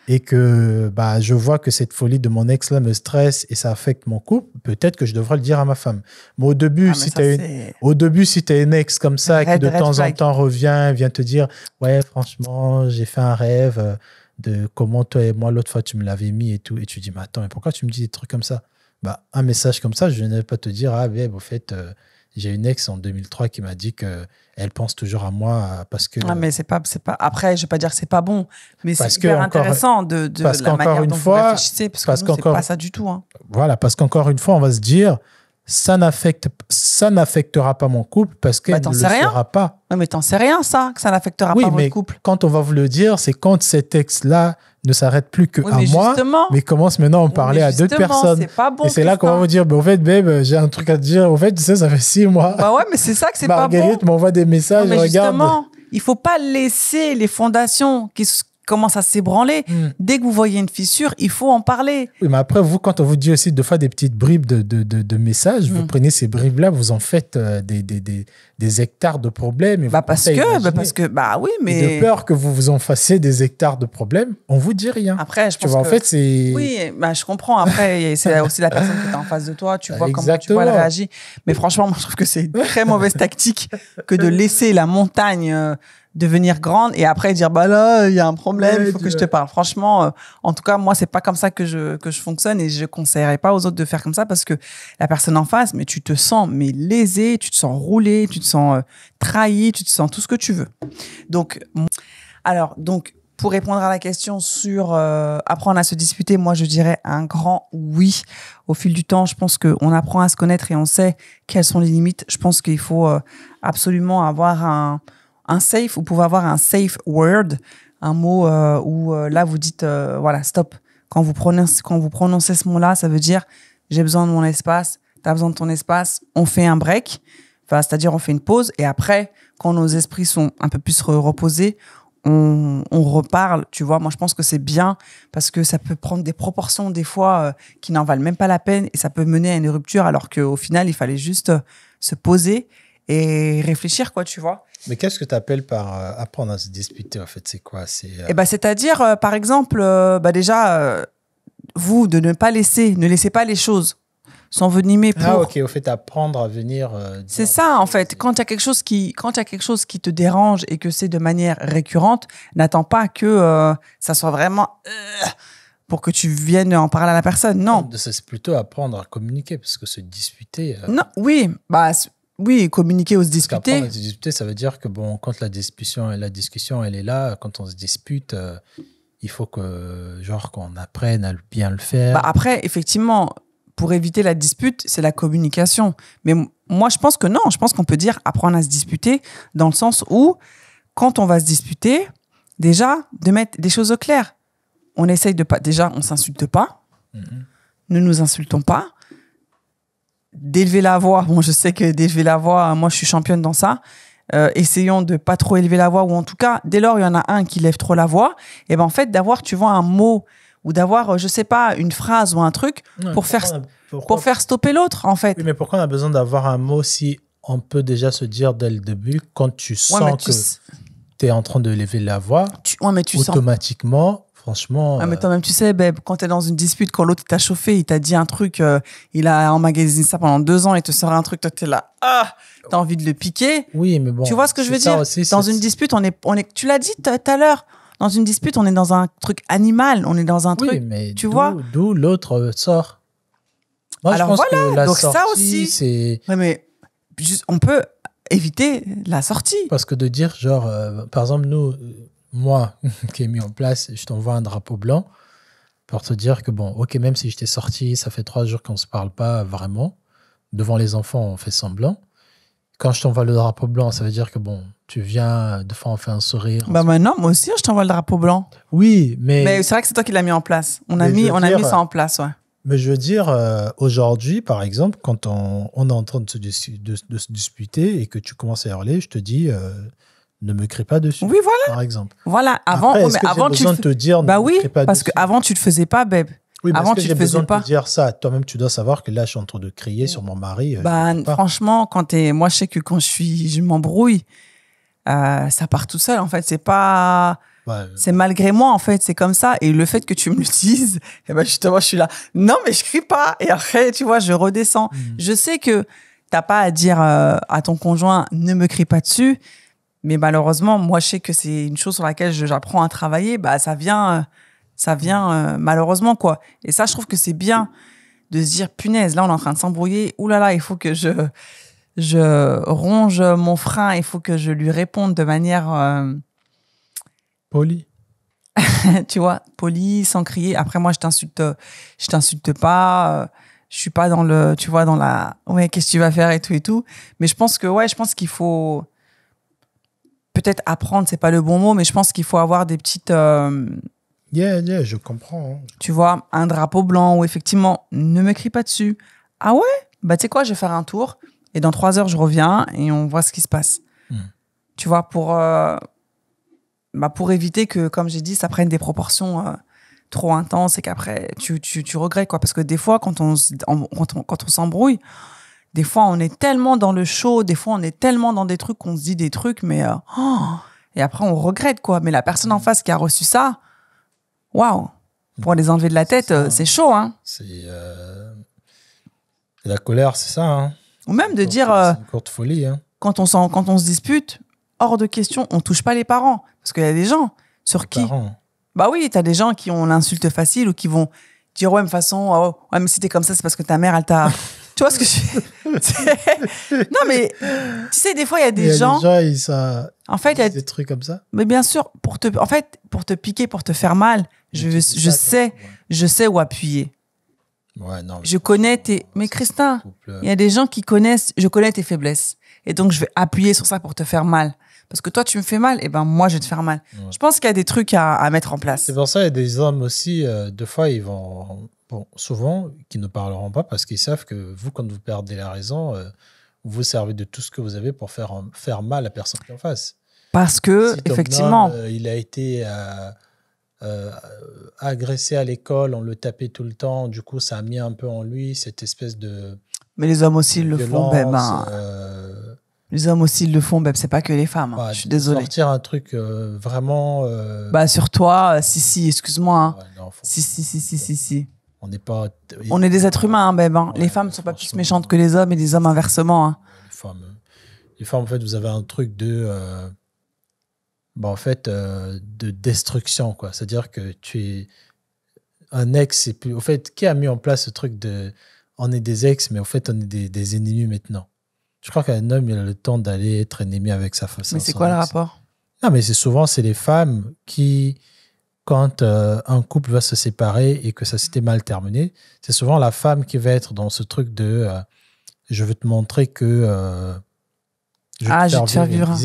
et que bah, je vois que cette folie de mon ex là me stresse et ça affecte mon couple, peut-être que je devrais le dire à ma femme. Mais au début, si tu as une ex comme ça qui de temps en temps revient, vient te dire « Ouais, franchement, j'ai fait un rêve de comment toi et moi, l'autre fois, tu me l'avais mis et tout. » Et tu dis « Mais attends, mais pourquoi tu me dis des trucs comme ça ?» Bah, un message comme ça, je ne vais pas te dire « Ah, mais au fait, j'ai une ex en 2003 qui m'a dit qu'elle pense toujours à moi parce que… » mais c'est pas… Après, je ne vais pas dire que c'est pas bon, mais c'est super intéressant de la manière dont vous réfléchissez, parce que nous, c'est pas ça du tout. Hein. Voilà, parce qu'encore une fois, on va se dire ça n'affectera pas mon couple parce qu'elle ne le saura pas. Oui, mais t'en sais rien, ça, que ça n'affectera pas votre couple. Quand on va vous le dire, c'est quand cet ex-là ne s'arrête plus qu'à moi, mais commence maintenant à en parler à d'autres personnes. C'est pas bon, et c'est là qu'on va vous dire, au fait, babe, j'ai un truc à te dire. Au fait, tu sais, ça fait 6 mois. Bah ouais, mais c'est ça que c'est pas bon. Marguerite m'envoie des messages, regarde. Justement, il faut pas laisser les fondations qui commence à s'ébranler. Dès que vous voyez une fissure, il faut en parler. Oui, mais après, vous, quand on vous dit aussi de faire des petites bribes de messages, vous prenez ces bribes-là, vous en faites des hectares de problèmes. Et parce que, oui, mais… Et de peur que vous vous en fassiez des hectares de problèmes, on vous dit rien. Après, je pense en fait, c'est… Oui, je comprends. Après, c'est aussi la personne qui est en face de toi. Tu vois comment tu vois elle réagit. Mais franchement, moi, je trouve que c'est une très mauvaise tactique que de laisser la montagne… devenir grande et après dire bah là il y a un problème, il faut que je te parle. Franchement, en tout cas moi c'est pas comme ça que je fonctionne et je conseillerais pas aux autres de faire comme ça parce que la personne en face, mais tu te sens lésé, tu te sens roulé, tu te sens trahi, tu te sens tout ce que tu veux. Donc pour répondre à la question sur apprendre à se disputer, moi je dirais un grand oui. Au fil du temps, je pense qu'on apprend à se connaître et on sait quelles sont les limites. Je pense qu'il faut absolument avoir un safe, vous pouvez avoir un safe word, un mot où là vous dites voilà, stop. Quand vous prononcez ce mot-là, ça veut dire j'ai besoin de mon espace, tu as besoin de ton espace, on fait un break, c'est-à-dire on fait une pause et après, quand nos esprits sont un peu plus reposés, on reparle, tu vois. Moi, je pense que c'est bien parce que ça peut prendre des proportions des fois qui n'en valent même pas la peine et ça peut mener à une rupture alors qu'au final, il fallait juste se poser et réfléchir, quoi, tu vois. Mais qu'est-ce que tu appelles par apprendre à se disputer, en fait? C'est quoi? C'est-à-dire, par exemple, déjà, vous, de ne laissez pas les choses s'envenimer pour… Ah, ok, au fait, apprendre à venir… c'est ça, en fait. Quand il y a quelque chose qui te dérange et que c'est de manière récurrente, n'attends pas que ça soit vraiment… pour que tu viennes en parler à la personne, non. C'est plutôt apprendre à communiquer, parce que se disputer… Non, oui, oui, communiquer ou se disputer. Apprendre à se disputer, ça veut dire que quand la discussion elle est là, quand on se dispute, il faut qu'on apprenne à bien le faire. Après, effectivement, pour éviter la dispute, c'est la communication. Mais moi, je pense que non. Je pense qu'on peut dire apprendre à se disputer dans le sens où, quand on va se disputer, déjà, de mettre des choses au clair. On essaye de pas… Déjà, on s'insulte pas. Ne nous insultons pas. D'élever la voix. Bon, je sais que d'élever la voix, moi, je suis championne dans ça. Essayons de pas trop élever la voix, ou en tout cas, dès lors, il y en a un qui lève trop la voix, et ben en fait, d'avoir, tu vois, un mot ou d'avoir, je sais pas, une phrase ou un truc pour faire stopper l'autre, en fait. Oui, mais pourquoi on a besoin d'avoir un mot si on peut déjà se dire dès le début, quand tu sens que tu es en train de lever la voix, automatiquement… Franchement. Mais toi-même, tu sais, babe, quand t'es dans une dispute, quand l'autre t'a chauffé, il t'a dit un truc, il a emmagasiné ça pendant 2 ans, il te sort un truc, toi, t'es là, t'as envie de le piquer. Oui, mais bon. Tu vois ce que je veux dire? Aussi, dans une dispute, on est, tu l'as dit tout à l'heure, dans une dispute, on est dans un truc animal, on est dans un truc, mais tu vois? D'où l'autre sort. Moi, alors je pense voilà, que la donc sortie, ça aussi, c'est… Ouais, mais on peut éviter la sortie. Parce que de dire, genre, par exemple, moi, qui ai mis en place, je t'envoie un drapeau blanc pour te dire que, bon, ok, même si je t'ai sorti, ça fait 3 jours qu'on ne se parle pas vraiment. Devant les enfants, on fait semblant. Quand je t'envoie le drapeau blanc, ça veut dire que, bon, tu viens, des fois, on fait un sourire. Maintenant, moi aussi, je t'envoie le drapeau blanc. Oui, mais c'est vrai que c'est toi qui l'as mis en place. On a mis ça en place, ouais. Mais je veux dire, aujourd'hui, par exemple, quand on est en train de se disputer et que tu commences à hurler, je te dis… ne me crie pas dessus. Oui, voilà. Par exemple. Voilà. Avant, avant tu te dire. Bah oui, pas parce dessus. qu'avant tu le faisais pas, babe. Oui, mais avant tu le faisais pas. De te dire ça. Toi-même, tu dois savoir que là, je suis en train de crier sur mon mari. Franchement, moi, je sais que quand je m'embrouille, ça part tout seul. En fait, c'est pas Ouais. C'est malgré moi, en fait. C'est comme ça. Et le fait que tu me le dises, eh ben justement, je suis là. Non, mais je crie pas. Et après, tu vois, je redescends. Je sais que t'as pas à dire à ton conjoint, ne me crie pas dessus. Mais malheureusement, moi, je sais que c'est une chose sur laquelle j'apprends à travailler. Bah, ça vient malheureusement, quoi. Et ça, je trouve que c'est bien de se dire, punaise, là, on est en train de s'embrouiller. Ouh là là, il faut que je ronge mon frein. Il faut que je lui réponde de manière... Poli. tu vois, poli, sans crier. Après, moi, je t'insulte pas. Je suis pas dans le, tu vois, dans la, ouais, qu'est-ce que tu vas faire et tout et tout. Mais je pense qu'il faut peut-être apprendre, c'est pas le bon mot, mais je pense qu'il faut avoir des petites, Yeah, je comprends. Hein. tu vois, un drapeau blanc où effectivement, ne me crie pas dessus. Ah ouais? Bah, tu sais quoi, je vais faire un tour et dans 3 heures, je reviens et on voit ce qui se passe. Tu vois, pour éviter que, comme j'ai dit, ça prenne des proportions trop intenses et qu'après, tu regrettes, quoi. Parce que des fois, quand on s'embrouille, des fois, on est tellement dans le show, des fois, on est tellement dans des trucs qu'on se dit des trucs, mais... et après, on regrette, quoi. Mais la personne en face qui a reçu ça, waouh! Pour les enlever de la tête, c'est chaud, hein. C'est la colère, c'est ça. Hein. Ou même de dire... c'est une courte folie. Hein. Quand on se dispute, hors de question, on touche pas les parents. Parce qu'il y a des gens sur Les qui... parents. Bah oui, t'as des gens qui ont l'insulte facile ou qui vont dire ouais, de façon, oh, ouais, mais si t'es comme ça, c'est parce que ta mère, elle t'a... Tu vois ce que je... Non, mais tu sais, des fois, il y a des gens... En fait, il y a des trucs comme ça. Mais bien sûr, pour te piquer, pour te faire mal, je sais où appuyer. Ouais, non. Je connais tes... Mais Christin, il y a des gens qui connaissent... Je connais tes faiblesses. Et donc, je vais appuyer sur ça pour te faire mal. Parce que toi, tu me fais mal, et ben moi, je vais te faire mal. Ouais. Je pense qu'il y a des trucs à mettre en place. C'est pour ça qu'il y a des hommes aussi, deux fois, ils vont... Bon, souvent, qui ne parleront pas parce qu'ils savent que vous, quand vous perdez la raison, vous servez de tout ce que vous avez pour faire mal à la personne qui est en face. Parce que, si effectivement... il a été agressé à l'école, on le tapait tout le temps, du coup, ça a mis un peu en lui cette espèce de... Mais les hommes aussi le font, les hommes aussi le font, c'est pas que les femmes. Hein. Je suis désolée. Sortir un truc vraiment... Bah, sur toi, si, excuse-moi. Hein. Ouais, non, si. On n'est pas... On est des êtres humains, hein, Beb. Hein. Ouais, les femmes ne sont pas plus méchantes que les hommes et les hommes inversement. Hein. Les femmes, en fait, vous avez un truc de... de destruction, quoi. C'est-à-dire que tu es un ex, et puis, au fait, qui a mis en place ce truc de... On est des ex, mais au fait, on est des ennemis maintenant. Je crois qu'un homme, il a le temps d'aller être ennemi avec sa femme. Mais c'est quoi le rapport? Non, mais c'est les femmes qui, quand un couple va se séparer et que ça s'était mal terminé, c'est souvent la femme qui va être dans ce truc de je veux te montrer que je vais te faire vivre.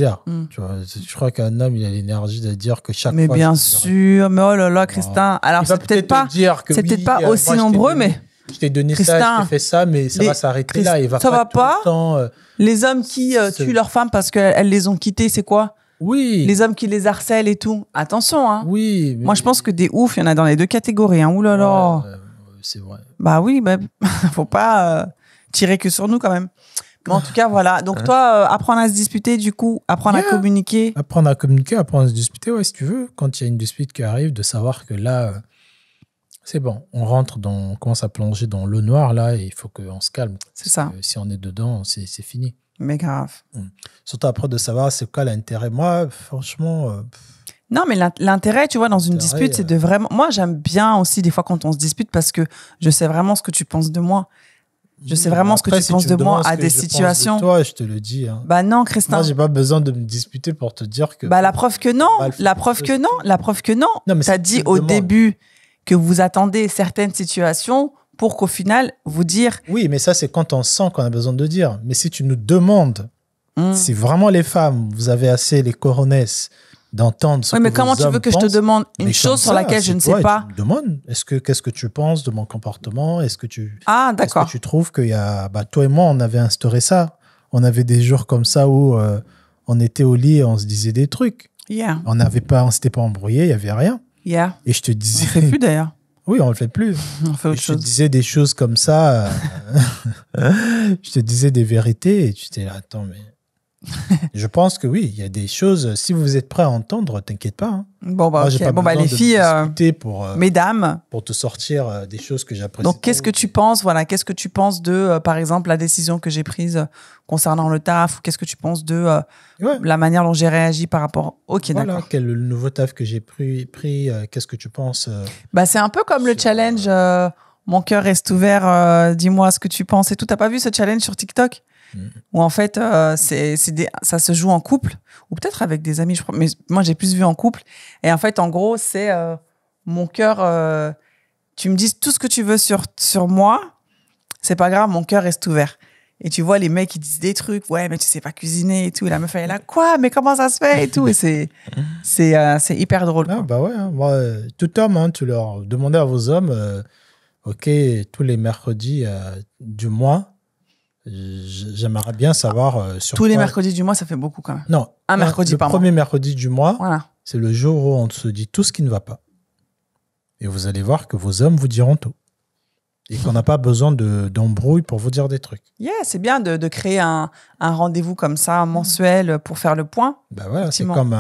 Tu vois, je crois qu'un homme, il a l'énergie de dire que chaque fois... Mais bien sûr, mais oh là là, Christin. Alors, c'est peut-être pas aussi nombreux, mais... Je t'ai donné Christin, ça, je t'ai fait ça, mais ça va s'arrêter là. Il va ça pas va pas. Le temps, les hommes qui tuent leurs femmes parce qu'elles les ont quittées, c'est quoi? Oui. Les hommes qui les harcèlent et tout. Attention, hein. Oui. Moi, je pense que des oufs, il y en a dans les deux catégories. Hein. Ouh là là. C'est vrai. Bah oui, faut pas tirer que sur nous quand même. Mais en tout cas, voilà. Donc toi, apprendre à se disputer, du coup, apprendre à communiquer. Apprendre à communiquer, apprendre à se disputer, ouais, si tu veux. Quand il y a une dispute qui arrive, de savoir que là... c'est bon, on commence à plonger dans l'eau noire, là, et il faut qu'on se calme. C'est ça. Si on est dedans, c'est fini. Mais grave. Surtout après de savoir c'est quoi l'intérêt. Moi, franchement... Non, mais l'intérêt, tu vois, dans une dispute, c'est de vraiment... Moi, j'aime bien aussi, des fois, quand on se dispute, parce que je sais vraiment ce que tu penses de moi. Je sais vraiment ce que tu penses de moi à des situations. De toi, je te le dis. Hein. Bah non, Christin. Moi, j'ai pas besoin de me disputer pour te dire que... Bah la preuve que non. La preuve que non. Non, mais t'as dit au début... que vous attendez certaines situations pour qu'au final, vous dire... Oui, mais ça, c'est quand on sent qu'on a besoin de dire. Mais si tu nous demandes, si vraiment les femmes, vous avez assez les coronesses d'entendre ce que mais comment tu veux que je te demande une chose sur laquelle je ne sais pas? Tu me demandes, qu'est-ce que tu penses de mon comportement? Est-ce que tu trouves qu'il y a... Bah, toi et moi, on avait instauré ça. On avait des jours comme ça où on était au lit et on se disait des trucs. Yeah. On s'était pas embrouillé, il n'y avait rien. Yeah. Et je te disais... On ne fait plus d'ailleurs. Oui, on ne le fait plus. On fait autre chose. Je te disais des choses comme ça. Je te disais des vérités et tu étais là, attends, mais Je pense que oui, il y a des choses, si vous êtes prêts à entendre, t'inquiète pas. Hein. Bon, bah, Moi, j'ai ok. pas Bon, bah, besoin les de filles, discuter pour mesdames, te sortir des choses que j'apprécie. donc, qu'est-ce que tu penses, voilà, qu'est-ce que tu penses de, par exemple, la décision que j'ai prise concernant le taf, ou qu'est-ce que tu penses de Ouais. la manière dont j'ai réagi par rapport. Ok, Voilà, d'accord. quel est le nouveau taf que j'ai pris qu'est-ce que tu penses Bah, c'est un peu comme le sur, challenge Mon cœur reste ouvert, dis-moi ce que tu penses et tout. T'as pas vu ce challenge sur TikTok? Où en fait, ça se joue en couple, ou peut-être avec des amis, je crois, mais moi j'ai plus vu en couple. Et en fait, en gros, c'est mon cœur, tu me dis tout ce que tu veux sur moi, c'est pas grave, mon cœur reste ouvert. Et tu vois les mecs qui disent des trucs, ouais, mais tu sais pas cuisiner et tout. Et la meuf, elle est là, quoi? Mais comment ça se fait et tout. Et c'est hyper drôle. Ah, Quoi. bah ouais, hein. Moi, tout homme, hein, tu leur demandez à vos hommes, ok, tous les mercredis du mois, j'aimerais bien savoir sur Tous les quoi- mercredis du mois, ça fait beaucoup quand même. Non, Un mercredi par le mois. premier mercredi du mois, Voilà. c'est le jour où on se dit tout ce qui ne va pas. Et vous allez voir que vos hommes vous diront tout. Et qu'on n'a pas besoin d'embrouille pour vous dire des trucs. Yeah, c'est bien de créer un rendez-vous comme ça, mensuel, pour faire le point. Bah voilà, c'est comme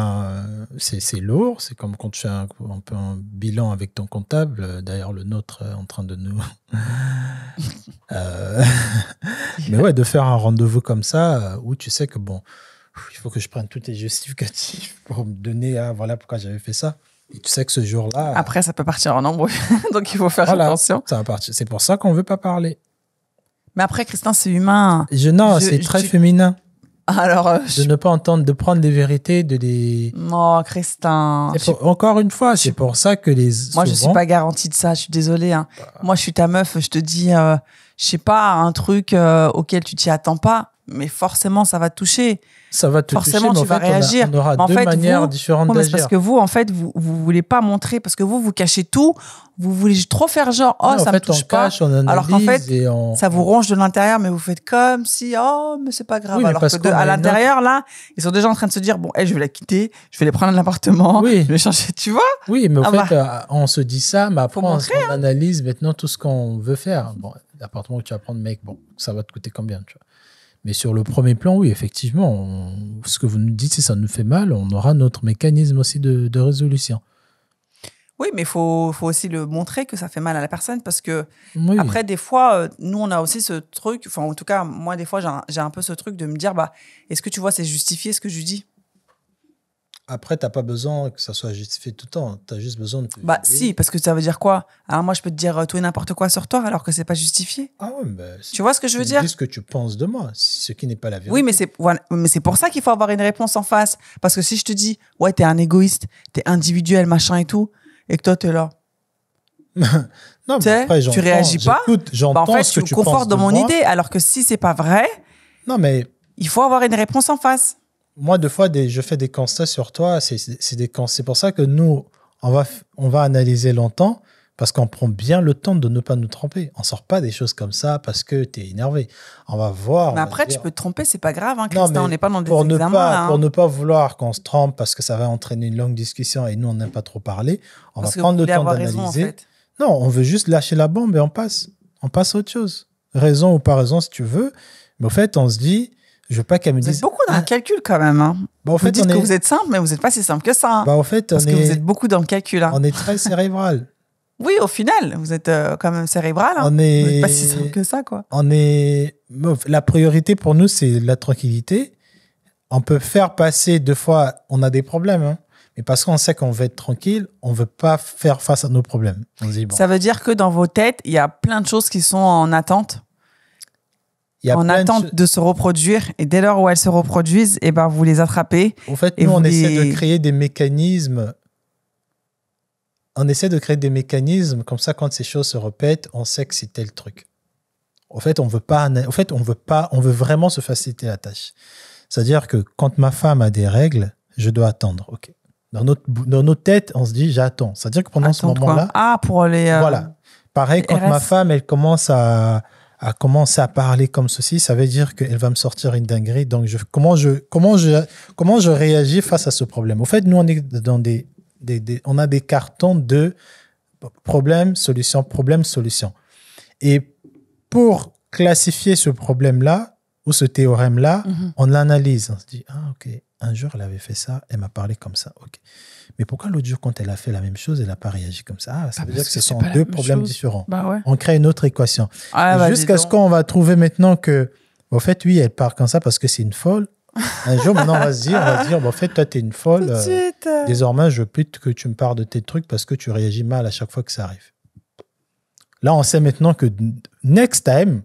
c'est lourd, c'est comme quand tu fais un peu un bilan avec ton comptable. D'ailleurs, le nôtre est en train de nous. Mais ouais, de faire un rendez-vous comme ça où tu sais que bon, il faut que je prenne tous les justificatifs pour me donner voilà pourquoi j'avais fait ça. Et tu sais que ce jour-là. Après, ça peut partir en embrouille. Donc, il faut faire attention. Ça va partir. C'est pour ça qu'on ne veut pas parler. Mais après, Christin, c'est humain. C'est très féminin. Alors, de ne pas entendre, de prendre des vérités, de les. Non, Christin. Encore une fois, c'est pour ça que les. Moi, je suis pas garantie de ça. Je suis désolée. Hein. Moi, je suis ta meuf. Je te dis, je sais pas, un truc auquel tu t'y attends pas, mais forcément, ça va te toucher. Ça va te forcément, toucher, mais tu vas réagir. On aura deux manières différentes d'agir. Parce que vous, en fait, vous voulez pas montrer, parce que vous cachez tout. Vous voulez trop faire genre, oh, ça me touche pas. Alors qu'en fait, ça vous ronge de l'intérieur, mais vous faites comme si, oh, mais c'est pas grave. Oui, alors que à l'intérieur, là, ils sont déjà en train de se dire, bon, je vais la quitter, je vais les prendre à l'appartement, je vais changer, tu vois? Oui, mais en fait, on se dit ça, mais après, on analyse maintenant tout ce qu'on veut faire. Bon, l'appartement que tu vas prendre, mec, bon, ça va te coûter combien, tu vois? Mais sur le premier plan, oui, effectivement, ce que vous nous dites, si ça nous fait mal, on aura notre mécanisme aussi de résolution. Oui, mais il faut aussi le montrer que ça fait mal à la personne parce que après, des fois, nous, on a aussi ce truc, enfin, en tout cas, moi, des fois, j'ai un peu ce truc de me dire, bah, est-ce que tu vois, c'est justifié ce que je lui dis? Après, tu n'as pas besoin que ça soit justifié tout le temps. Tu as juste besoin de te Bah, si, parce que ça veut dire quoi? Alors, moi, je peux te dire tout et n'importe quoi sur toi alors que c'est pas justifié. Ah ouais, bah, tu vois ce que je veux dire? Dis ce que tu penses de moi, ce qui n'est pas la vérité. Oui, mais c'est pour ça qu'il faut avoir une réponse en face. Parce que si je te dis, ouais, t'es un égoïste, t'es individuel, machin et tout, et que toi, t'es là. Non, mais après, tu réagis pas. J'entends en fait, ce que tu me confortes dans mon idée. Alors que si c'est pas vrai, non, mais il faut avoir une réponse en face. Moi, deux fois, je fais des constats sur toi. C'est pour ça que nous, on va analyser longtemps parce qu'on prend bien le temps de ne pas nous tromper. On sort pas des choses comme ça parce que tu es énervé. On va voir. Mais après, tu peux te tromper, c'est pas grave, hein, Christin. On n'est pas dans des examens. Pour ne pas vouloir qu'on se trompe parce que ça va entraîner une longue discussion et nous, on n'aime pas trop parler, on va prendre le temps d'analyser. En fait. Non, on veut juste lâcher la bombe et on passe. On passe à autre chose. Raison ou pas raison, si tu veux. Mais au fait, on se dit... Je veux pas qu'elle me dise. Vous êtes beaucoup dans le calcul quand même. Hein. Bah, vous dites que vous êtes simple, mais vous n'êtes pas si simple que ça. Hein. Bah, au fait, parce que vous êtes beaucoup dans le calcul. Hein. On est très cérébral. Oui, au final, vous êtes quand même cérébral. Hein. Vous n'êtes pas si simple que ça, quoi. La priorité pour nous, c'est la tranquillité. On peut faire passer deux fois, on a des problèmes, hein. Mais parce qu'on sait qu'on veut être tranquille, on ne veut pas faire face à nos problèmes. On dit, bon. Ça veut dire que dans vos têtes, il y a plein de choses qui sont en attente. En attente de se reproduire, et dès lors où elles se reproduisent, et ben vous les attrapez. En fait, nous, on essaie de créer des mécanismes. On essaie de créer des mécanismes comme ça, quand ces choses se répètent, on sait que c'est tel truc. En fait, on veut vraiment se faciliter la tâche. C'est-à-dire que quand ma femme a des règles, je dois attendre. Ok. Dans notre tête, on se dit j'attends. C'est-à-dire que pendant ce moment-là, pour les voilà. Pareil, quand ma femme, elle commence à commencer à parler comme ceci, ça veut dire qu'elle va me sortir une dinguerie. Donc, comment je réagis face à ce problème? Au fait, nous, on est dans on a des cartons de problème, solution, problème, solution. Et pour classifier ce problème-là, ou ce théorème-là, on l'analyse. On se dit, ah, ok, un jour, elle avait fait ça, elle m'a parlé comme ça, ok. Mais pourquoi l'autre jour, quand elle a fait la même chose, elle n'a pas réagi comme ça? Ah, ça veut dire que ce sont deux problèmes différents. Bah ouais. On crée une autre équation. Ah, jusqu'à ce qu'on va trouver maintenant que, au fait, oui, elle part comme ça parce que c'est une folle. Un jour, maintenant, on va se dire, en fait, toi, tu es une folle. Désormais, je veux plus que tu me parles de tes trucs parce que tu réagis mal à chaque fois que ça arrive. Là, on sait maintenant que next time,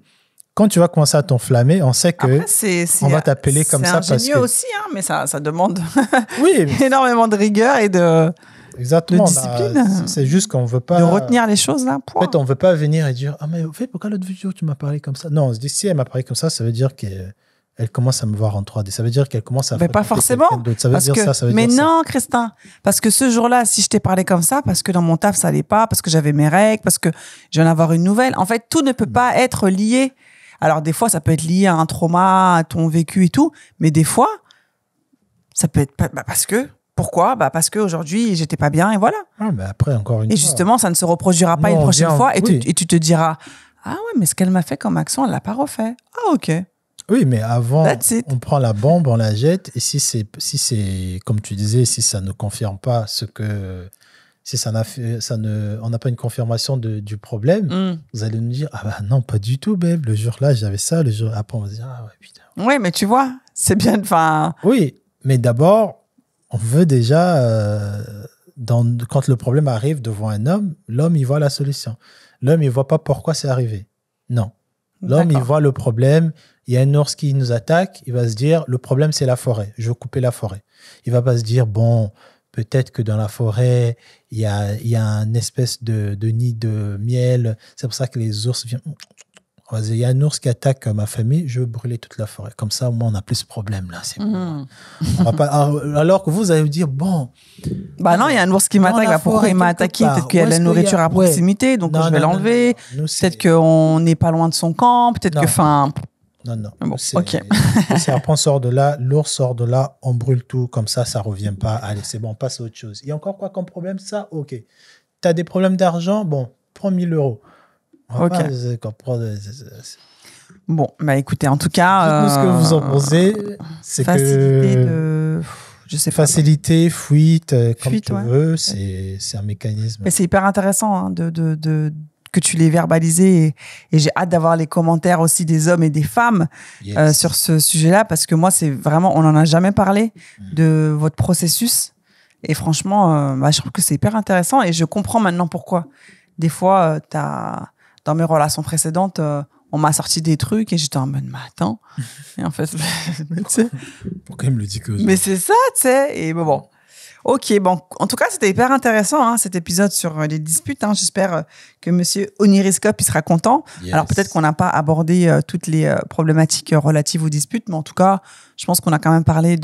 quand tu vas commencer à t'enflammer, on sait que on va t'appeler comme ça. C'est ingénieux aussi, hein, mais ça demande oui, énormément de rigueur et de discipline. Là, c'est juste qu'on veut pas... De retenir les choses, là. En fait, on veut pas venir et dire « Ah, mais au fait, pourquoi l'autre jour, tu m'as parlé comme ça ?» Non, on se dit, si elle m'a parlé comme ça veut dire qu'elle commence à me voir en 3D. Ça veut dire qu'elle commence à... Mais pas forcément. Ça veut dire ça veut mais dire non, ça. Christin. Parce que ce jour-là, si je t'ai parlé comme ça, parce que dans mon taf, ça allait pas, parce que j'avais mes règles, parce que je viens d'avoir une nouvelle. En fait, tout ne peut pas être lié. Alors, des fois, ça peut être lié à un trauma, à ton vécu et tout. Mais des fois, ça peut être parce que... Pourquoi? Parce qu'aujourd'hui, j'étais pas bien et voilà. Ah, mais après, encore une fois. Et justement, ça ne se reproduira pas une prochaine fois. Et tu te diras, ah ouais, mais ce qu'elle m'a fait comme action, elle l'a pas refait. Ah, ok. Oui, mais avant, on prend la bombe, on la jette. Et si c'est, comme tu disais, si ça ne confirme pas ce que... Si on n'a pas une confirmation du problème, vous allez nous dire, ah bah non, pas du tout, babe. Le jour-là, j'avais ça. Le jour après, on va se dire, ah ouais, putain. Oui, mais tu vois, c'est bien, enfin... Oui, mais d'abord... On veut déjà, quand le problème arrive devant un homme, l'homme, il voit la solution. L'homme, il ne voit pas pourquoi c'est arrivé. Non. L'homme, il voit le problème. Il y a un ours qui nous attaque. Il va se dire, le problème, c'est la forêt. Je veux couper la forêt. Il ne va pas se dire, bon, peut-être que dans la forêt, il y a une espèce de nid de miel. C'est pour ça que les ours viennent... Il y a un ours qui attaque ma famille, je veux brûler toute la forêt. Comme ça, au moins, on n'a plus ce problème-là. On va pas, alors que vous allez vous dire, bon... non, il y a un ours qui m'attaque. Pourquoi il m'a attaqué? Peut-être qu'il y a de la nourriture à proximité, donc je vais l'enlever. Peut-être qu'on n'est pas loin de son camp. Peut-être que... Non. Bon, ok. Le serpent sort de là, l'ours sort de là, on brûle tout, comme ça ne revient pas. Allez, c'est bon, on passe à autre chose. Il y a encore quoi comme problème? Ça, ok. Tu as des problèmes d'argent? Bon, prends 1 000 €. Ok. Bon, écoutez, en tout cas... ce que vous en pensez, c'est que... Je sais pas. Facilité, fuite, comme tu veux, c'est un mécanisme. Mais c'est hyper intéressant hein, que tu l'aies verbalisé et j'ai hâte d'avoir les commentaires aussi des hommes et des femmes sur ce sujet-là parce que moi, c'est vraiment... On n'en a jamais parlé de votre processus et franchement, je trouve que c'est hyper intéressant et je comprends maintenant pourquoi. Des fois, dans mes relations précédentes, on m'a sorti des trucs et j'étais en mode, mais attends. Et en fait, pourquoi il me le dit que... Mais c'est ça, tu sais. Et bon. Ok, bon. En tout cas, c'était hyper intéressant, hein, cet épisode sur les disputes. Hein. J'espère que monsieur Oniriscope, il sera content. Yes. Alors, peut-être qu'on n'a pas abordé toutes les problématiques relatives aux disputes, mais en tout cas, je pense qu'on a quand même parlé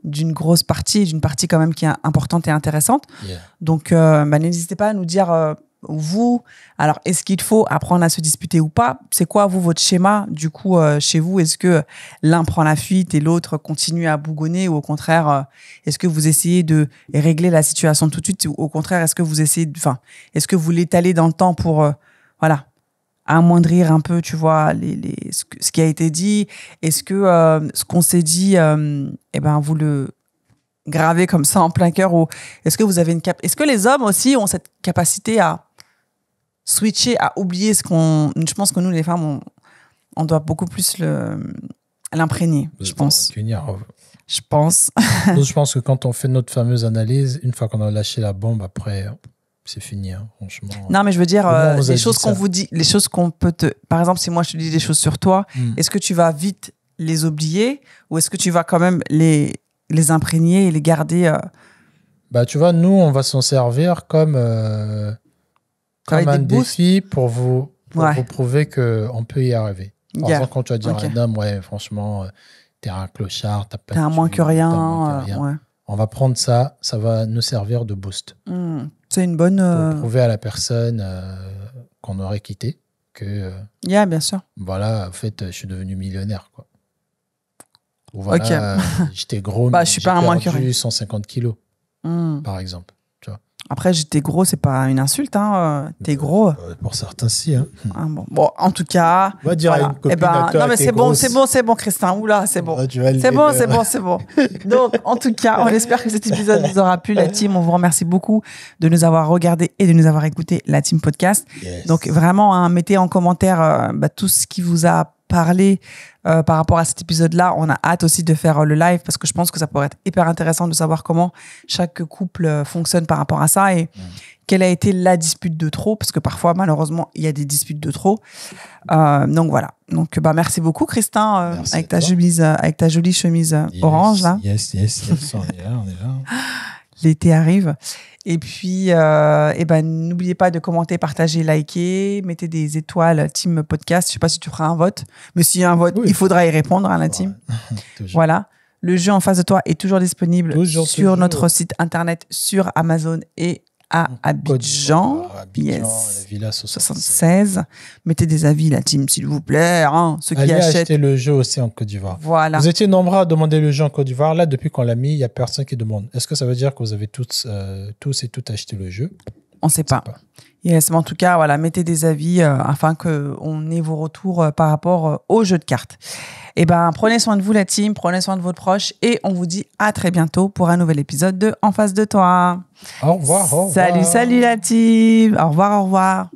d'une grosse partie, d'une partie quand même qui est importante et intéressante. Yeah. Donc, n'hésitez pas à nous dire... vous, alors est-ce qu'il faut apprendre à se disputer ou pas? C'est quoi, vous, votre schéma, du coup, chez vous? Est-ce que l'un prend la fuite et l'autre continue à bougonner ou au contraire, est-ce que vous essayez de régler la situation tout de suite ou au contraire, est-ce que vous essayez, est-ce que vous l'étalez dans le temps pour, amoindrir un peu, tu vois, ce qui a été dit? Est-ce que ce qu'on s'est dit, vous le gravez comme ça en plein cœur ou est-ce que vous avez est-ce que les hommes aussi ont cette capacité à switcher, à oublier ce qu'on... Je pense que nous, les femmes, on doit beaucoup plus l'imprégner, je pense. Je pense. Je pense que quand on fait notre fameuse analyse, une fois qu'on a lâché la bombe, après, c'est fini, hein, franchement. Non, mais je veux dire, les choses qu'on vous dit, les choses qu'on peut te... Par exemple, si moi, je te dis des choses sur toi, est-ce que tu vas vite les oublier ou est-ce que tu vas quand même les imprégner et les garder tu vois, nous, on va s'en servir comme un défi pour vous prouver qu'on peut y arriver. Par exemple, quand tu vas dire à un homme, franchement, t'es un clochard, t'es un moins que rien. On va prendre ça, ça va nous servir de boost. C'est une bonne... Pour prouver à la personne qu'on aurait quitté que... bien sûr. Voilà, en fait, je suis devenu millionnaire, quoi. Ou voilà, j'étais gros, mais je suis pas un moins que rien. 150 kilos, par exemple. Tu vois. Après, j'étais gros, c'est pas une insulte, hein. T'es gros. Pour certains, si. Hein. Ah, bon, en tout cas. On va dire à une copine à toi, non, mais c'est bon, Christin. Oula, c'est bon. C'est bon. Donc, en tout cas, on espère que cet épisode vous aura plu, la team. On vous remercie beaucoup de nous avoir regardés et de nous avoir écoutés, la team podcast. Yes. Donc, vraiment, hein, mettez en commentaire tout ce qui vous a parlé par rapport à cet épisode-là. On a hâte aussi de faire le live parce que je pense que ça pourrait être hyper intéressant de savoir comment chaque couple fonctionne par rapport à ça et quelle a été la dispute de trop, parce que parfois, malheureusement, il y a des disputes de trop. Donc voilà. Donc merci beaucoup, Christin, Merci avec ta jolie chemise orange là. Yes, on est là. L'été arrive. Et puis, n'oubliez pas de commenter, partager, liker, mettez des étoiles, team podcast. Je sais pas si tu feras un vote, mais s'il y a un vote, il faudra y répondre à la team. Voilà. Le jeu en face de toi est toujours disponible sur notre site internet, sur Amazon et à Abidjan. Yes. La Villa 76. Mettez des avis, la team, s'il vous plaît. Hein, ceux qui Allez achètent. acheter le jeu aussi en Côte d'Ivoire. Voilà. Vous étiez nombreux à demander le jeu en Côte d'Ivoire. Là, depuis qu'on l'a mis, il n'y a personne qui demande. Est-ce que ça veut dire que vous avez tous et toutes acheté le jeu? On ne sait pas. Yes, mais en tout cas, voilà, mettez des avis afin qu'on ait vos retours par rapport au jeu de cartes. Prenez soin de vous, la team, prenez soin de vos proches et on vous dit à très bientôt pour un nouvel épisode de En face de toi. Au revoir. Salut la team. Au revoir.